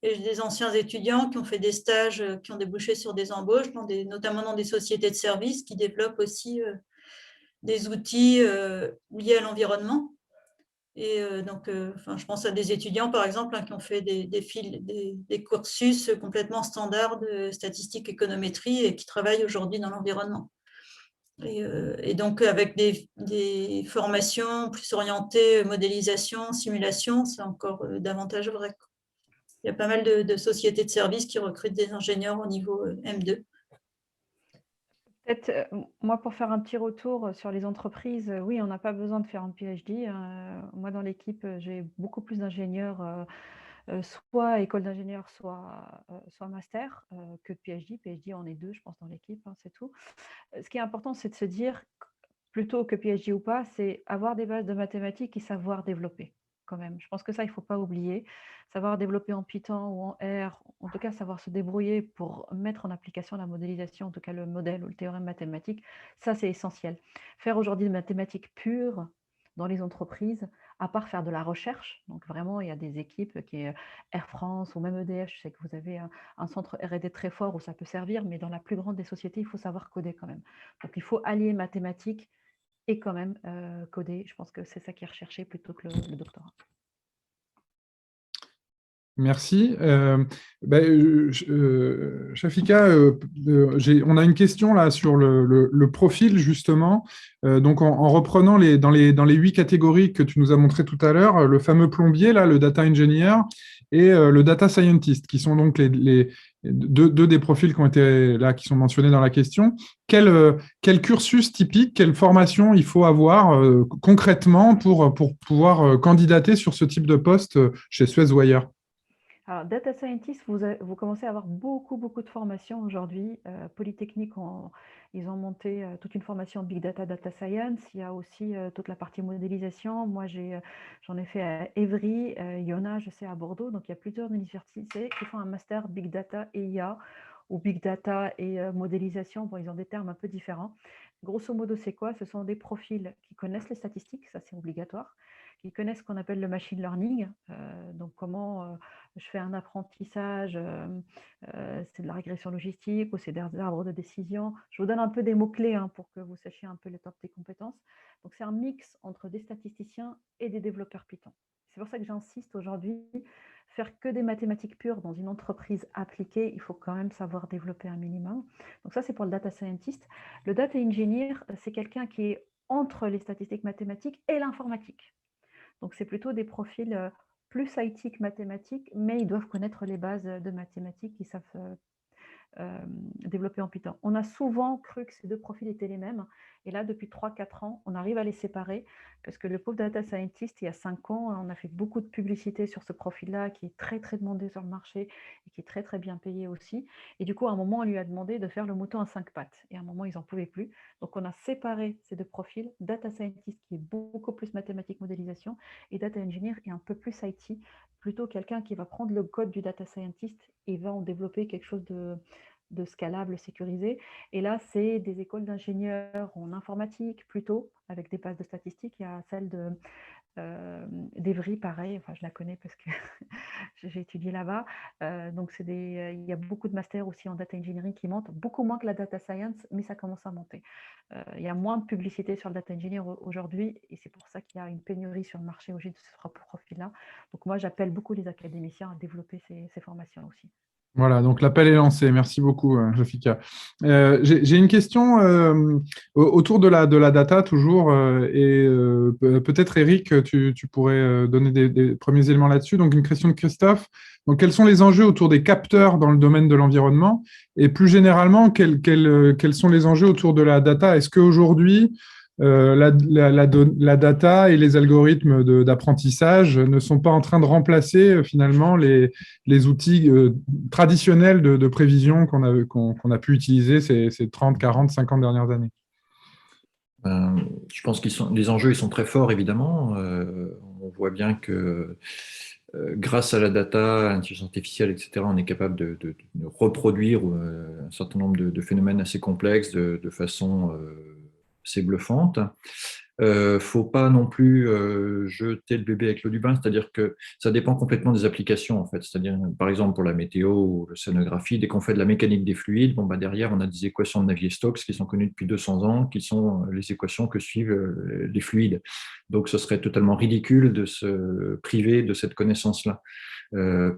Et j'ai des anciens étudiants qui ont fait des stages qui ont débouché sur des embauches, notamment dans des sociétés de services qui développent aussi des outils liés à l'environnement. Et je pense à des étudiants, par exemple, qui ont fait des cursus complètement standards de statistique économétrie et qui travaillent aujourd'hui dans l'environnement. Et donc, avec des formations plus orientées modélisation, simulation, c'est encore davantage vrai. Il y a pas mal de sociétés de services qui recrutent des ingénieurs au niveau M2. Peut-être, moi, pour faire un petit retour sur les entreprises, oui, on n'a pas besoin de faire un PhD. Moi, dans l'équipe, j'ai beaucoup plus d'ingénieurs soit école d'ingénieur, soit master, que de PhD. PhD, on est 2, je pense, dans l'équipe, hein, c'est tout. Ce qui est important, c'est de se dire, plutôt que PhD ou pas, c'est avoir des bases de mathématiques et savoir développer quand même. Je pense que ça, il ne faut pas oublier. Savoir développer en Python ou en R, en tout cas savoir se débrouiller pour mettre en application la modélisation, en tout cas le modèle ou le théorème mathématique, ça c'est essentiel. Faire aujourd'hui des mathématiques pures dans les entreprises, à part faire de la recherche, donc vraiment il y a des équipes qui est Air France ou même EDF, je sais que vous avez un centre R&D très fort où ça peut servir, mais dans la plus grande des sociétés, il faut savoir coder quand même. Donc il faut allier mathématiques et quand même coder. Je pense que c'est ça qui est recherché plutôt que le doctorat. Merci. Shafika, on a une question là sur le profil, justement. Donc, en reprenant dans les 8 catégories que tu nous as montrées tout à l'heure, le fameux plombier, là, le data engineer et le data scientist, qui sont donc les deux des profils qui ont été là, qui sont mentionnés dans la question. Quel cursus typique, quelle formation il faut avoir concrètement pour pouvoir candidater sur ce type de poste chez Suez ou ailleurs? Alors, data scientist, vous commencez à avoir beaucoup de formations aujourd'hui. Polytechnique, ils ont monté toute une formation Big Data, Data Science. Il y a aussi toute la partie modélisation. Moi, j'en ai fait à Évry, il y en a, je sais, à Bordeaux. Donc, il y a plusieurs universités qui font un master Big Data et IA, ou Big Data et modélisation. Bon, ils ont des termes un peu différents. Grosso modo, c'est quoi? Ce sont des profils qui connaissent les statistiques, ça c'est obligatoire, qui connaissent ce qu'on appelle le machine learning, donc comment je fais un apprentissage, c'est de la régression logistique ou c'est des arbres de décision. Je vous donne un peu des mots-clés hein, pour que vous sachiez un peu les top des compétences. Donc c'est un mix entre des statisticiens et des développeurs Python. C'est pour ça que j'insiste aujourd'hui, faire que des mathématiques pures dans une entreprise appliquée, il faut quand même savoir développer un minimum. Donc ça, c'est pour le data scientist. Le data engineer, c'est quelqu'un qui est entre les statistiques mathématiques et l'informatique. Donc, c'est plutôt des profils plus IT que mathématiques, mais ils doivent connaître les bases de mathématiques, ils savent développer en Python. On a souvent cru que ces deux profils étaient les mêmes, et là, depuis 3-4 ans, on arrive à les séparer, parce que le pauvre data scientist, il y a 5 ans, on a fait beaucoup de publicité sur ce profil-là, qui est très, très demandé sur le marché, et qui est très, très bien payé aussi. Et du coup, à un moment, on lui a demandé de faire le mouton à 5 pattes, et à un moment, ils n'en pouvaient plus. Donc, on a séparé ces deux profils, data scientist, qui est beaucoup plus mathématique modélisation, et data engineer, qui est un peu plus IT, plutôt quelqu'un qui va prendre le code du data scientist et va en développer quelque chose de scalable, sécurisé. Et là, c'est des écoles d'ingénieurs en informatique plutôt, avec des bases de statistiques. Il y a celle d'Evry, pareil, enfin, je la connais parce que j'ai étudié là-bas. Donc, il y a beaucoup de masters aussi en data engineering qui montent, beaucoup moins que la data science, mais ça commence à monter. Il y a moins de publicité sur le data engineer aujourd'hui, et c'est pour ça qu'il y a une pénurie sur le marché aujourd'hui de ce profil-là. Donc, moi, j'appelle beaucoup les académiciens à développer ces formations aussi. Voilà, donc l'appel est lancé. Merci beaucoup, Jafika. J'ai une question autour de la data, toujours, et peut-être, Eric, tu pourrais donner des premiers éléments là-dessus. Donc, une question de Christophe. Donc, quels sont les enjeux autour des capteurs dans le domaine de l'environnement? Et plus généralement, quels sont les enjeux autour de la data? Est-ce qu'aujourd'hui, la data et les algorithmes d'apprentissage ne sont pas en train de remplacer finalement les outils traditionnels de prévision qu'on a pu utiliser ces 30, 40, 50 dernières années? Je pense que les enjeux ils sont très forts, évidemment. On voit bien que grâce à la data, à l'intelligence artificielle, etc., on est capable de reproduire un certain nombre de phénomènes assez complexes de façon assez bluffante. Faut pas non plus jeter le bébé avec l'eau du bain, c'est-à-dire que ça dépend complètement des applications en fait. C'est-à-dire, par exemple, pour la météo ou l'océanographie, dès qu'on fait de la mécanique des fluides, bon, bah, derrière, on a des équations de Navier-Stokes qui sont connues depuis 200 ans, qui sont les équations que suivent les fluides. Donc, ce serait totalement ridicule de se priver de cette connaissance-là.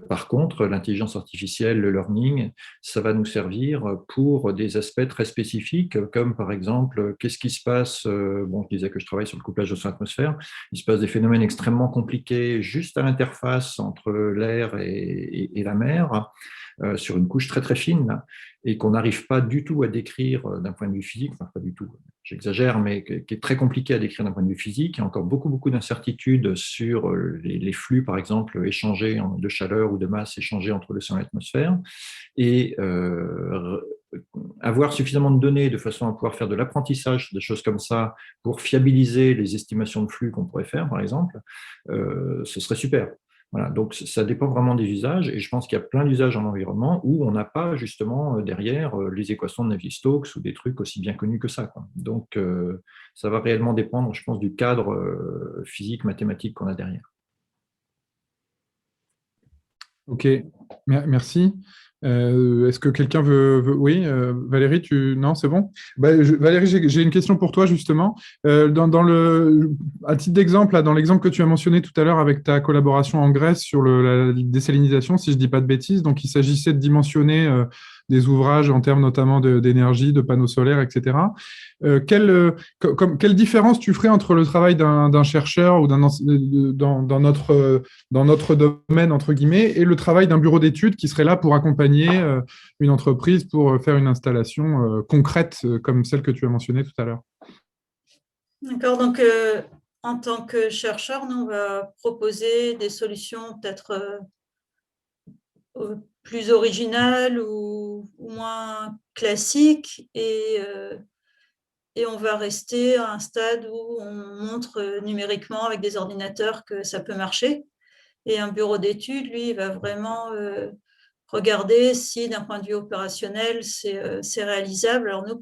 Par contre, l'intelligence artificielle, le learning, ça va nous servir pour des aspects très spécifiques, comme par exemple, qu'est-ce qui se passe, bon, je disais que je travaille sur le couplage océan-atmosphère, il se passe des phénomènes extrêmement compliqués juste à l'interface entre l'air et la mer, sur une couche très très fine, et qu'on n'arrive pas du tout à décrire d'un point de vue physique, enfin pas du tout, j'exagère, mais qui est très compliqué à décrire d'un point de vue physique. Il y a encore beaucoup d'incertitudes sur les flux, par exemple, échangés de chaleur ou de masse échangés entre le sol et l'atmosphère. Et avoir suffisamment de données de façon à pouvoir faire de l'apprentissage, des choses comme ça, pour fiabiliser les estimations de flux qu'on pourrait faire, par exemple, ce serait super. Voilà, donc ça dépend vraiment des usages, et je pense qu'il y a plein d'usages en environnement où on n'a pas justement derrière les équations de Navier-Stokes ou des trucs aussi bien connus que ça, quoi. Donc ça va réellement dépendre, je pense, du cadre physique, mathématique qu'on a derrière. Ok, merci. Est-ce que quelqu'un veut... Oui, Valérie, non, c'est bon. Valérie, j'ai une question pour toi, justement. À titre d'exemple, dans l'exemple que tu as mentionné tout à l'heure avec ta collaboration en Grèce sur la désalinisation, si je ne dis pas de bêtises, donc il s'agissait de dimensionner des ouvrages en termes notamment d'énergie, de panneaux solaires, etc. Quelle différence tu ferais entre le travail d'un chercheur ou dans notre domaine, entre guillemets, et le travail d'un bureau d'études qui serait là pour accompagner une entreprise pour faire une installation concrète comme celle que tu as mentionnée tout à l'heure? D'accord, donc en tant que chercheur, nous, on va proposer des solutions peut-être plus originales ou moins classiques, et on va rester à un stade où on montre numériquement avec des ordinateurs que ça peut marcher. Et un bureau d'études, lui, va vraiment regarder si, d'un point de vue opérationnel, c'est réalisable. Alors nous,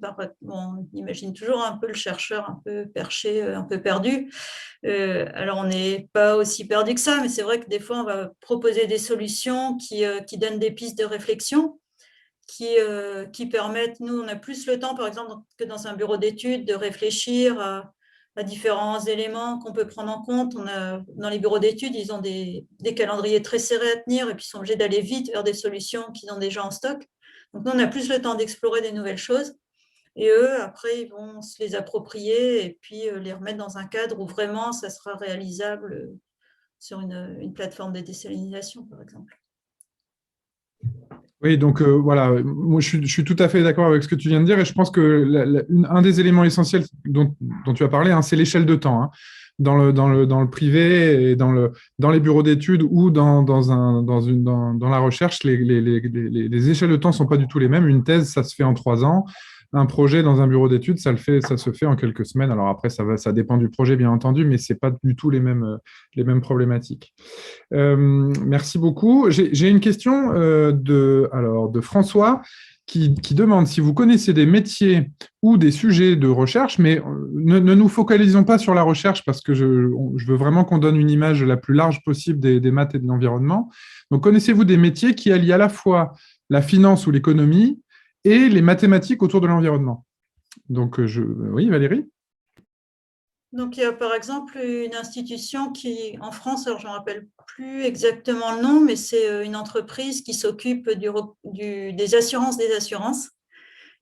on imagine toujours un peu le chercheur un peu perché, un peu perdu. Alors, on n'est pas aussi perdu que ça, mais c'est vrai que des fois, on va proposer des solutions qui donnent des pistes de réflexion, qui permettent, nous, on a plus le temps, par exemple, que dans un bureau d'études, de réfléchir à différents éléments qu'on peut prendre en compte. Dans les bureaux d'études, ils ont des calendriers très serrés à tenir, et puis ils sont obligés d'aller vite vers des solutions qu'ils ont déjà en stock. Donc, nous, on a plus le temps d'explorer des nouvelles choses. Et eux, après, ils vont se les approprier et puis les remettre dans un cadre où vraiment ça sera réalisable sur une plateforme de désalinisation, par exemple. Oui, donc voilà, moi je suis tout à fait d'accord avec ce que tu viens de dire, et je pense que un des éléments essentiels dont tu as parlé, hein, c'est l'échelle de temps. Hein. Dans le privé et dans les bureaux d'études ou dans la recherche, les échelles de temps ne sont pas du tout les mêmes. Une thèse, ça se fait en 3 ans. Un projet dans un bureau d'études, ça se fait en quelques semaines. Alors après, ça dépend du projet, bien entendu, mais ce n'est pas du tout les mêmes problématiques. Merci beaucoup. J'ai une question de François qui demande si vous connaissez des métiers ou des sujets de recherche, mais ne nous focalisons pas sur la recherche parce que je veux vraiment qu'on donne une image la plus large possible des maths et de l'environnement. Donc, connaissez-vous des métiers qui allient à la fois la finance ou l'économie et les mathématiques autour de l'environnement? Donc, oui, Valérie? Donc, il y a par exemple une institution qui, en France, alors je ne me rappelle plus exactement le nom, mais c'est une entreprise qui s'occupe des assurances des assurances.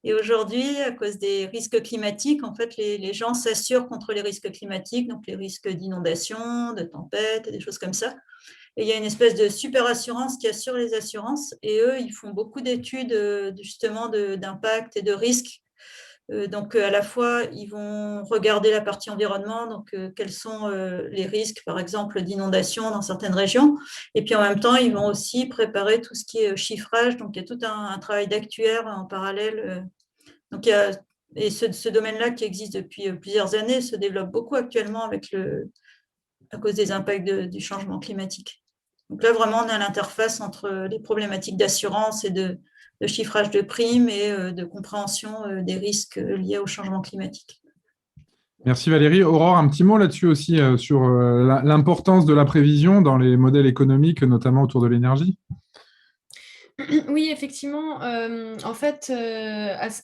Et aujourd'hui, à cause des risques climatiques, en fait, les gens s'assurent contre les risques climatiques, donc les risques d'inondation, de tempête, des choses comme ça. Et il y a une espèce de super assurance qui assure les assurances. Et eux, ils font beaucoup d'études justement d'impact et de risques. Donc, à la fois, ils vont regarder la partie environnement, donc quels sont les risques, par exemple, d'inondation dans certaines régions. Et puis, en même temps, ils vont aussi préparer tout ce qui est chiffrage. Donc, il y a tout un travail d'actuaire en parallèle. Donc, et ce domaine-là qui existe depuis plusieurs années se développe beaucoup actuellement à cause des impacts du changement climatique. Donc là, vraiment, on a l'interface entre les problématiques d'assurance et de chiffrage de primes et de compréhension des risques liés au changement climatique. Merci Valérie. Aurore, un petit mot là-dessus aussi sur l'importance de la prévision dans les modèles économiques, notamment autour de l'énergie. Oui, effectivement. En fait,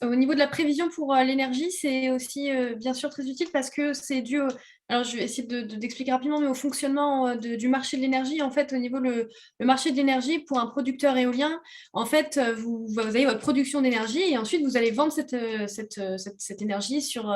au niveau de la prévision pour l'énergie, c'est aussi bien sûr très utile parce que c'est dû Alors, je vais essayer d'expliquer rapidement, mais au fonctionnement du marché de l'énergie, en fait, au niveau le marché de l'énergie, pour un producteur éolien, en fait, vous avez votre production d'énergie et ensuite, vous allez vendre cette énergie sur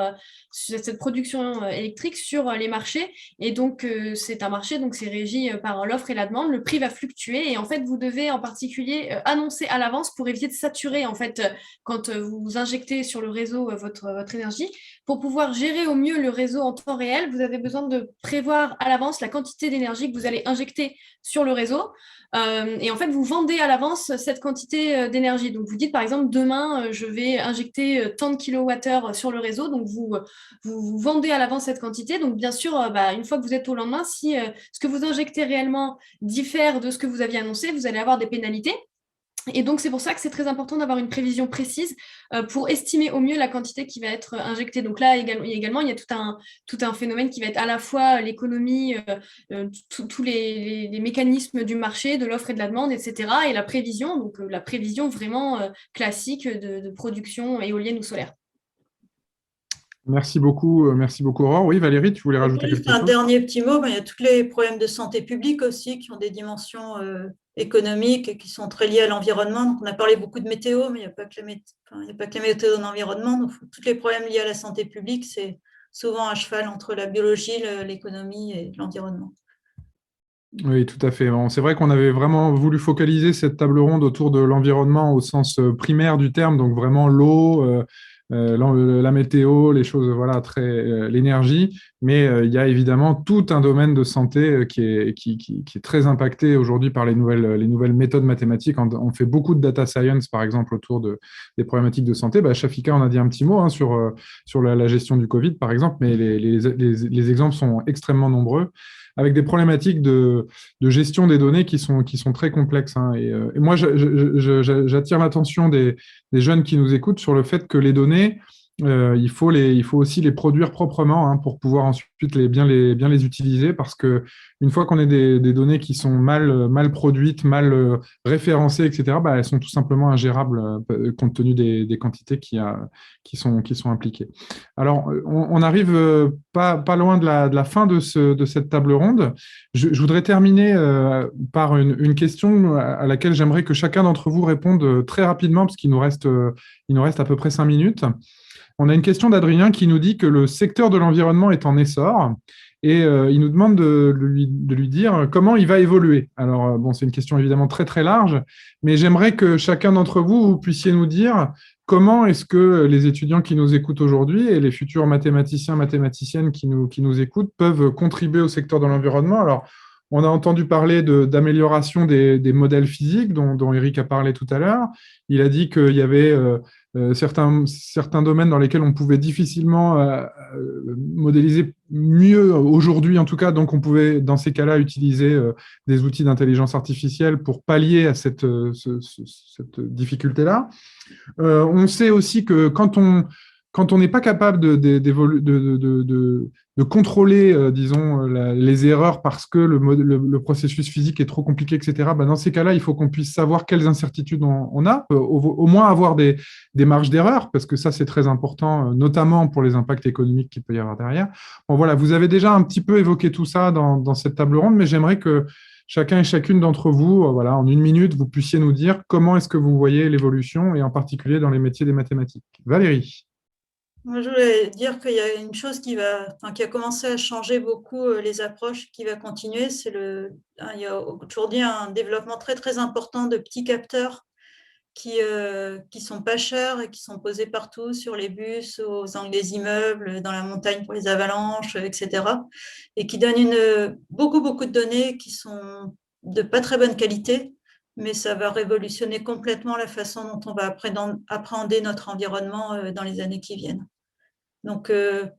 cette production électrique sur les marchés. Et donc, c'est un marché, donc c'est régi par l'offre et la demande. Le prix va fluctuer et en fait, vous devez en particulier annoncer à l'avance pour éviter de saturer, en fait, quand vous injectez sur le réseau votre énergie. Pour pouvoir gérer au mieux le réseau en temps réel, vous avez besoin de prévoir à l'avance la quantité d'énergie que vous allez injecter sur le réseau. Et en fait, vous vendez à l'avance cette quantité d'énergie. Donc, vous dites, par exemple, demain, je vais injecter tant de kilowattheures sur le réseau. Donc, vous vendez à l'avance cette quantité. Donc, bien sûr, une fois que vous êtes au lendemain, si ce que vous injectez réellement diffère de ce que vous aviez annoncé, vous allez avoir des pénalités. Et donc, c'est pour ça que c'est très important d'avoir une prévision précise pour estimer au mieux la quantité qui va être injectée. Donc là, également, il y a tout un phénomène qui va être à la fois l'économie, tous les mécanismes du marché, de l'offre et de la demande, etc. Et la prévision, donc la prévision vraiment classique de production éolienne ou solaire. Merci beaucoup, Aurore. Oui, Valérie, tu voulais rajouter quelque Un chose? dernier petit mot, il y a tous les problèmes de santé publique aussi qui ont des dimensions économiques et qui sont très liées à l'environnement. Donc, on a parlé beaucoup de météo, mais il n'y a pas que la météo dans l'environnement. Donc, tous les problèmes liés à la santé publique, c'est souvent à cheval entre la biologie, l'économie et l'environnement. Oui, tout à fait. Bon, c'est vrai qu'on avait vraiment voulu focaliser cette table ronde autour de l'environnement au sens primaire du terme, donc vraiment l'eau, la météo, les choses, voilà, l'énergie. Mais il y a évidemment tout un domaine de santé qui est très impacté aujourd'hui par les nouvelles méthodes mathématiques. On fait beaucoup de data science, par exemple, autour des problématiques de santé. Shafika, on a dit un petit mot hein, sur la gestion du Covid, par exemple, mais les exemples sont extrêmement nombreux, avec des problématiques de gestion des données qui sont très complexes. Hein. Et moi, j'attire l'attention des jeunes qui nous écoutent sur le fait que les données, il faut aussi les produire proprement hein, pour pouvoir ensuite bien les utiliser, parce que une fois qu'on a des données qui sont mal produites, mal référencées, etc., elles sont tout simplement ingérables compte tenu des quantités qui sont impliquées. Alors, on arrive pas loin de la fin de cette table ronde. Je voudrais terminer par une question à laquelle j'aimerais que chacun d'entre vous réponde très rapidement, parce qu'il nous reste à peu près 5 minutes. On a une question d'Adrien qui nous dit que le secteur de l'environnement est en essor et il nous demande de lui dire comment il va évoluer. Alors, c'est une question évidemment très, très large, mais j'aimerais que chacun d'entre vous puissiez nous dire comment est-ce que les étudiants qui nous écoutent aujourd'hui et les futurs mathématiciens, mathématiciennes qui nous écoutent peuvent contribuer au secteur de l'environnement. Alors, on a entendu parler d'amélioration des modèles physiques dont Eric a parlé tout à l'heure. Il a dit qu'il y avait certains domaines dans lesquels on pouvait difficilement modéliser mieux aujourd'hui en tout cas, donc on pouvait dans ces cas-là utiliser des outils d'intelligence artificielle pour pallier à cette difficulté-là. On sait aussi que quand on n'est pas capable de contrôler, disons, les erreurs parce que le processus physique est trop compliqué, etc., dans ces cas-là, il faut qu'on puisse savoir quelles incertitudes on a, au moins avoir des marges d'erreur, parce que ça, c'est très important, notamment pour les impacts économiques qu'il peut y avoir derrière. Bon, voilà, vous avez déjà un petit peu évoqué tout ça dans cette table ronde, mais j'aimerais que chacun et chacune d'entre vous, voilà, en 1 minute, vous puissiez nous dire comment est-ce que vous voyez l'évolution, et en particulier dans les métiers des mathématiques. Valérie. Moi, je voulais dire qu'il y a une chose qui a commencé à changer beaucoup les approches, qui va continuer. Il y a aujourd'hui un développement très, très important de petits capteurs qui sont pas chers et qui sont posés partout, sur les bus, aux angles des immeubles, dans la montagne pour les avalanches, etc. Et qui donnent beaucoup, beaucoup de données qui sont de pas très bonne qualité, mais ça va révolutionner complètement la façon dont on va appréhender notre environnement dans les années qui viennent. Donc,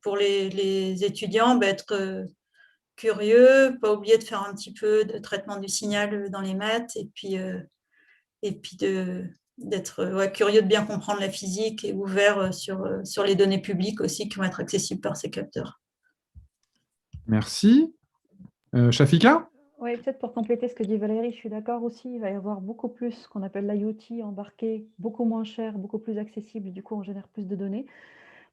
pour les étudiants, être curieux, pas oublier de faire un petit peu de traitement du signal dans les maths, et puis d'être curieux de bien comprendre la physique et ouvert sur les données publiques aussi qui vont être accessibles par ces capteurs. Merci. Shafika? Oui, peut-être pour compléter ce que dit Valérie, je suis d'accord aussi, il va y avoir beaucoup plus ce qu'on appelle l'IoT embarqué, beaucoup moins cher, beaucoup plus accessible, du coup on génère plus de données.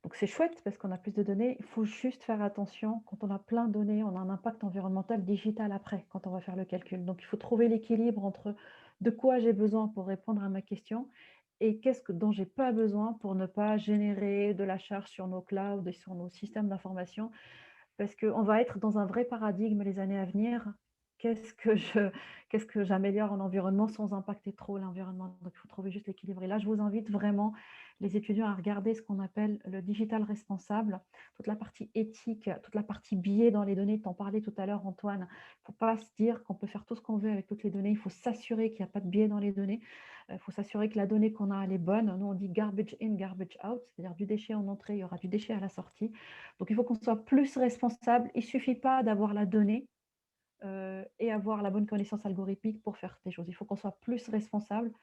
Donc, c'est chouette parce qu'on a plus de données. Il faut juste faire attention. Quand on a plein de données, on a un impact environnemental digital après, quand on va faire le calcul. Donc, il faut trouver l'équilibre entre de quoi j'ai besoin pour répondre à ma question et dont je n'ai pas besoin pour ne pas générer de la charge sur nos clouds et sur nos systèmes d'information. Parce qu'on va être dans un vrai paradigme les années à venir. Qu'est-ce que j'améliore en environnement sans impacter trop l'environnement? Donc, il faut trouver juste l'équilibre. Et là, je vous invite vraiment, les étudiants, à regarder ce qu'on appelle le digital responsable, toute la partie éthique, toute la partie biais dans les données. Tu en parlais tout à l'heure, Antoine. Il ne faut pas se dire qu'on peut faire tout ce qu'on veut avec toutes les données. Il faut s'assurer qu'il n'y a pas de biais dans les données. Il faut s'assurer que la donnée qu'on a, elle est bonne. Nous, on dit garbage in, garbage out, c'est-à-dire du déchet en entrée, il y aura du déchet à la sortie. Donc, il faut qu'on soit plus responsable. Il ne suffit pas d'avoir la donnée et avoir la bonne connaissance algorithmique pour faire des choses. Il faut qu'on soit plus responsable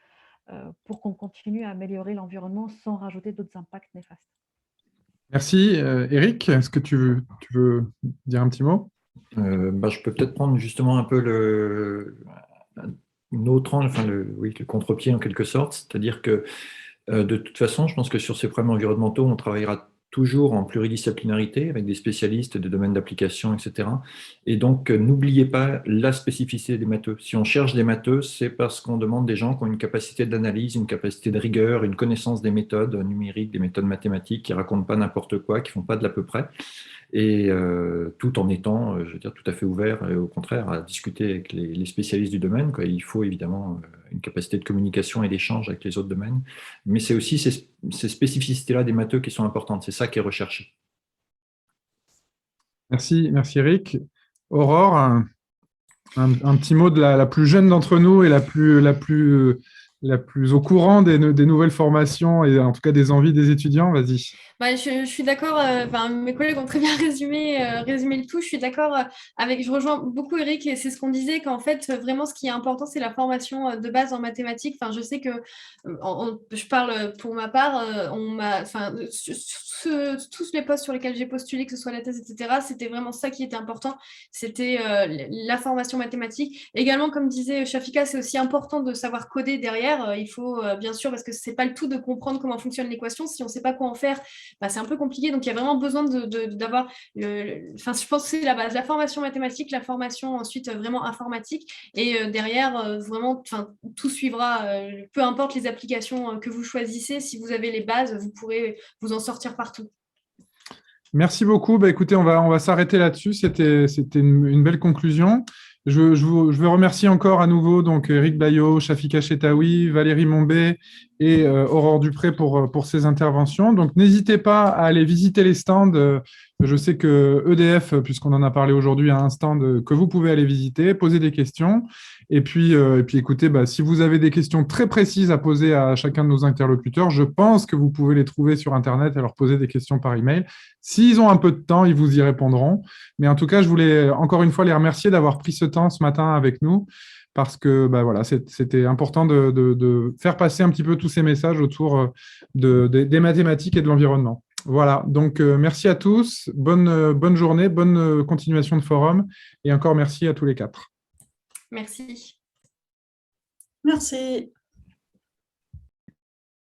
pour qu'on continue à améliorer l'environnement sans rajouter d'autres impacts néfastes. Merci. Eric, est-ce que tu veux dire un petit mot? Je peux peut-être prendre justement un peu une autre angle, le contre-pied en quelque sorte, c'est-à-dire que de toute façon, je pense que sur ces problèmes environnementaux, on travaillera toujours en pluridisciplinarité avec des spécialistes des domaines d'application, etc. Et donc, n'oubliez pas la spécificité des matheux. Si on cherche des matheux, c'est parce qu'on demande des gens qui ont une capacité d'analyse, une capacité de rigueur, une connaissance des méthodes numériques, des méthodes mathématiques, qui ne racontent pas n'importe quoi, qui ne font pas de l'à peu près. Et tout en étant, je veux dire, tout à fait ouvert et au contraire à discuter avec les spécialistes du domaine, quoi. Il faut évidemment une capacité de communication et d'échange avec les autres domaines, mais c'est aussi ces spécificités-là des matheux qui sont importantes, c'est ça qui est recherché. Merci Eric. Aurore, un petit mot de la plus jeune d'entre nous et la plus au courant des nouvelles formations et en tout cas des envies des étudiants, vas-y. Je suis d'accord, mes collègues ont très bien résumé le tout. Je suis d'accord je rejoins beaucoup Eric et c'est ce qu'on disait qu'en fait, vraiment, ce qui est important, c'est la formation de base en mathématiques. Enfin, je sais que, je parle pour ma part, tous les postes sur lesquels j'ai postulé, que ce soit la thèse, etc., c'était vraiment ça qui était important. C'était la formation mathématique. Également, comme disait Shafika, c'est aussi important de savoir coder derrière. Il faut, bien sûr, parce que c'est pas le tout de comprendre comment fonctionne l'équation. Si on ne sait pas quoi en faire, c'est un peu compliqué. Donc, il y a vraiment besoin d'avoir, je pense que c'est la base, la formation mathématique, la formation ensuite vraiment informatique. Et derrière, vraiment, tout suivra. Peu importe les applications que vous choisissez, si vous avez les bases, vous pourrez vous en sortir partout. Merci beaucoup. Écoutez, on va s'arrêter là-dessus. C'était une belle conclusion. Je veux remercier encore à nouveau donc Eric Bayot, Shafika Chetaoui, Valérie Mombé et Aurore Dupré pour ces interventions. Donc, n'hésitez pas à aller visiter les stands. Je sais que EDF, puisqu'on en a parlé aujourd'hui, a un stand que vous pouvez aller visiter, poser des questions. Et puis écoutez, si vous avez des questions très précises à poser à chacun de nos interlocuteurs, je pense que vous pouvez les trouver sur Internet et leur poser des questions par email. S'ils ont un peu de temps, ils vous y répondront. Mais en tout cas, je voulais encore une fois les remercier d'avoir pris ce temps ce matin avec nous parce que voilà, c'était important de faire passer un petit peu tous ces messages autour des mathématiques et de l'environnement. Voilà, donc merci à tous, bonne journée, bonne continuation de forum et encore merci à tous les quatre. Merci. Merci.